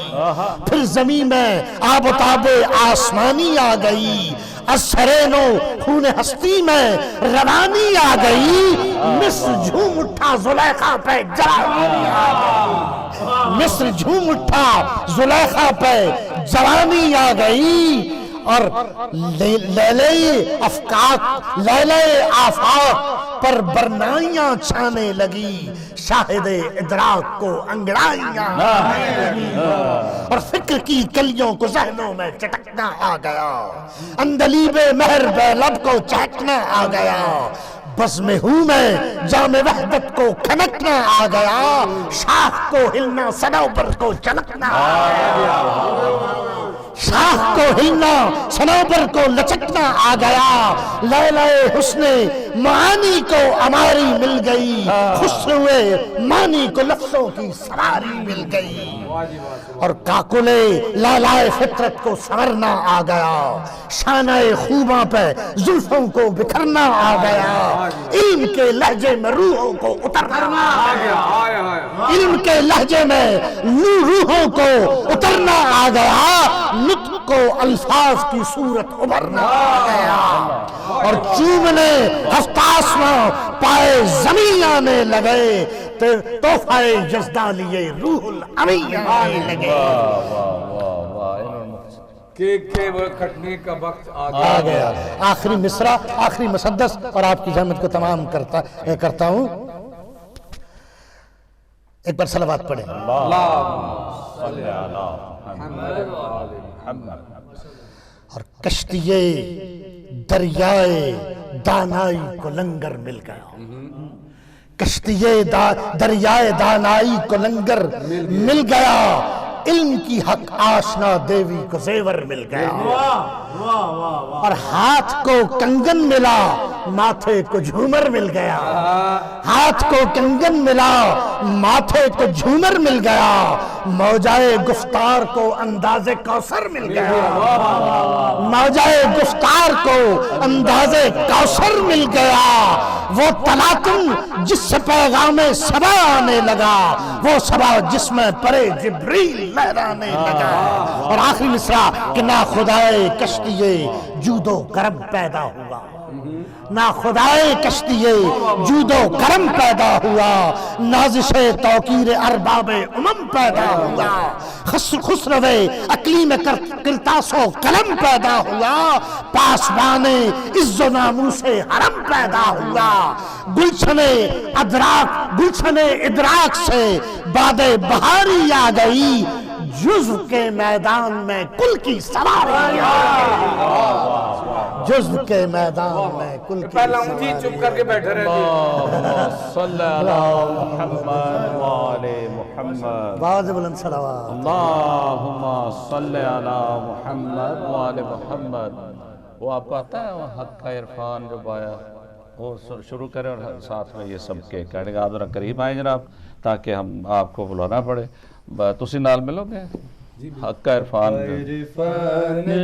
Speaker 6: پھر زمین میں آب و تاب آسمانی آ گئی، اسرین و خون ہستی میں روانی آ گئی، مصر جھوم اٹھا زلیخا پہ جوانی آ گئی، مصر جھوم اٹھا زلیخا پہ جوانی آ گئی، اور لیلہ آفاق پر برنائیاں چھانے لگی، شاہد ادراک کو انگڑائیاں لگی، اور فکر کی کلیوں کو ذہنوں میں چٹکنا آ گیا، اندلیب مہر بے لب کو چہکنا آ گیا، بزم ہوں میں جام وحدت کو کھنکنا آ گیا، شاخ کو ہلنا صنوبر کو چلکنا آ گیا، شاخ کو ہلنا صنوبر کو لچکنا آ گیا، لیلہ حسن معانی کو اماری مل گئی، خسروے مانی کو لفظوں کی سواری مل گئی، اور کاکلے لیلہ فطرت کو سنورنا آ گیا، شانہ خوباں پہ زلفوں کو بکھرنا آ گیا، علم کے لہجے میں روحوں کو اترنا آ گیا، علم کے لہجے میں روحوں کو اترنا آ گیا، نطق کو الفاظ کی صورت ابھرنا آ گیا، اور چومنے ہفتاسواں پائے زمین آنے لگے، تحفہ جزدہ لیے روح الامین آنے لگے۔
Speaker 2: کہ وہ کٹنے کا وقت
Speaker 6: آ گیا۔ آخری مصرع، آخری مسدس، اور آپ کی زحمت کو تمام کرتا ہوں۔ ایک بار صلوات پڑھیں۔ اور کشتیے دریائے دانائی کو لنگر مل گیا، کشتیے دریائے دانائی کو لنگر مل گیا، علم کی حق آشنا دیوی کو زیور مل گیا، اور ہاتھ کو کنگن ملا ماتھے کو جھومر مل گیا، ہاتھ کو کنگن ملا ماتھے کو جھومر مل گیا، موجائے گفتار کو انداز کوثر مل گیا، موجائے گفتار کو انداز کوثر مل گیا، وہ تلاطم جس سے پیغام صبا آنے لگا، وہ صبا جس میں پرے جبریل لہرانے لگا، اور آخری مصرع کہ نہ خدائے کشتیے جود و کرم پیدا ہوا، نہ خدائے کشتیے جود و کرم پیدا ہوا، نازش توقیر ارباب امم پیدا ہوا، خسروے اقلیم کرتاس و قلم پیدا ہوا، پاسبان عز و ناموس حرم پیدا ہوا، گلشن ادراک سے باد بہاری آ گئی، جزو کے میدان میں کل کی سواری آ گئی، جزو کے میدان میں کل کی سواری۔
Speaker 2: چپ کر کے بیٹھے رہے
Speaker 1: اللہم صلی علی محمد وآل محمد،
Speaker 6: باز بلند صلوات۔
Speaker 1: اللہم صلی علی محمد وآل محمد۔ وہ آپ کو آتا ہے وہ حق کا عرفان جو بایا، وہ شروع کریں اور ساتھ میں یہ سب کے کہنے گا۔ آپ ذرا قریب آئیں جناب تاکہ ہم آپ کو بلانا پڑے، تسی نال ملو گے؟ حق کا عرفان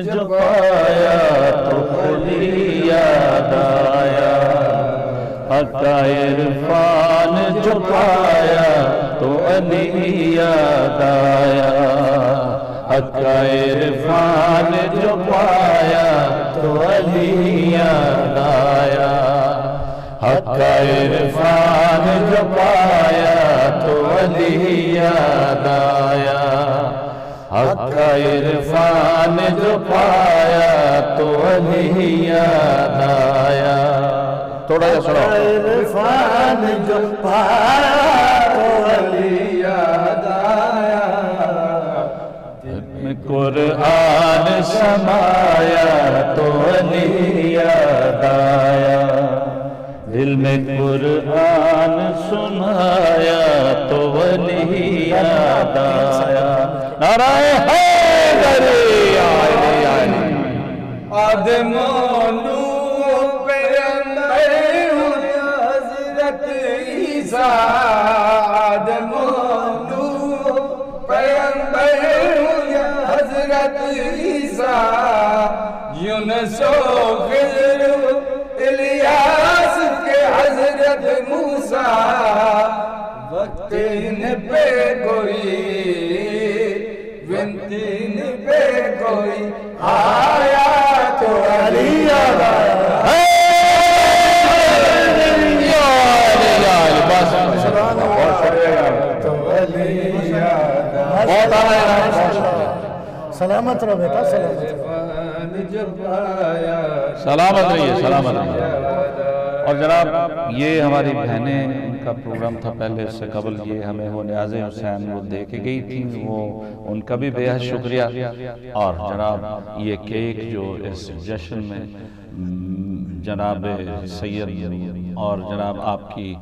Speaker 1: جو پایا تو خودی یاد آیا، حق کا عرفان جو پایا تو علی یاد آیا، حق کا عرفان جو پایا تو علی یاد آیا، حق کا عرفان جو پایا تو علی یاد آیا، حق کا عرفان جو پایا تو علی یاد آیا۔ تھوڑا سا سنو۔ عرفان جو پایا تو علی یاد آیا، قرآن سمایا تو علی یاد آیا، دل میں قرآن سنایا تو ولی یاد آیا۔ نعرہ حیدری
Speaker 2: آدم و نوح پیغمبر حضرت عیسیٰ، آدم و نوح پیغمبر حضرت عیسیٰ، یونس و خضر الیاس کے حضرت موسیٰ، وقت ان پہ کوئی وقت ان پہ کوئی آیا تو علی یاد آیا۔
Speaker 6: سلامت رہو بیٹا، سلامت
Speaker 1: سلامت رہیے، سلامت رہیے۔ اور جناب یہ ہماری بہنیں، ان کا پروگرام تھا پہلے، اس سے قبل یہ ہمیں وہ نیاز حسین وہ دے کے گئی تھی، وہ ان کا بھی بے حد شکریہ۔ اور جناب یہ کیک جو اس جشن میں جناب سید اور جناب آپ کی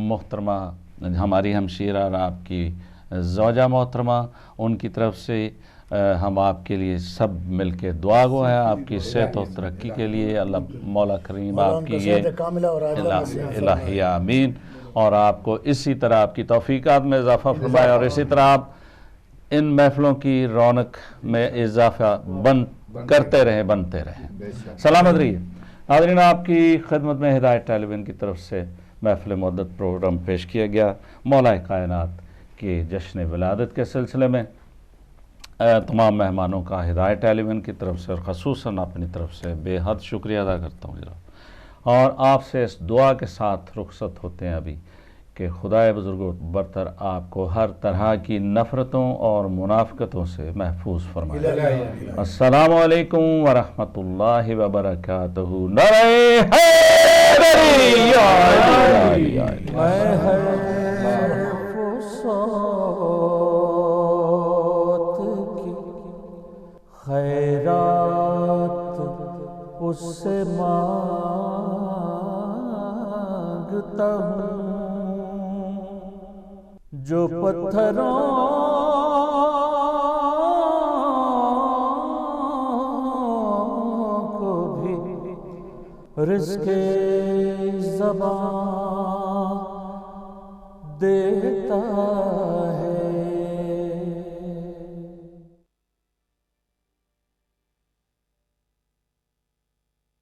Speaker 1: محترمہ ہماری ہمشیرہ اور آپ کی زوجہ محترمہ ان کی طرف سے ہم آپ کے لیے سب مل کے دعا گو ہیں آپ کی صحت و ترقی کے لیے، اللہ مولا کریم آپ کی یہ الہی آمین، اور آپ کو اسی طرح آپ کی توفیقات میں اضافہ فرمائے، اور اسی طرح آپ ان محفلوں کی رونق میں اضافہ کرتے رہیں، بنتے رہیں، سلامت رہیے۔ ناظرین، آپ کی خدمت میں ہدایت ٹیلی ویژن کی طرف سے محفل مدت پروگرام پیش کیا گیا مولا کائنات کے جشن ولادت کے سلسلے میں۔ تمام مہمانوں کا ہدایت ٹیلی ویژن کی طرف سے اور خصوصاً اپنی طرف سے بے حد شکریہ ادا کرتا ہوں جناب، اور آپ سے اس دعا کے ساتھ رخصت ہوتے ہیں ابھی کہ خدائے بزرگ و برتر آپ کو ہر طرح کی نفرتوں اور منافقتوں سے محفوظ فرمائے۔ السلام علیکم ورحمۃ اللہ وبرکاتہ۔ نعرہ حیدری!
Speaker 9: خیرات اس سے مانگتا ہوں جو پتھروں کو بھی رزق زبان دیتا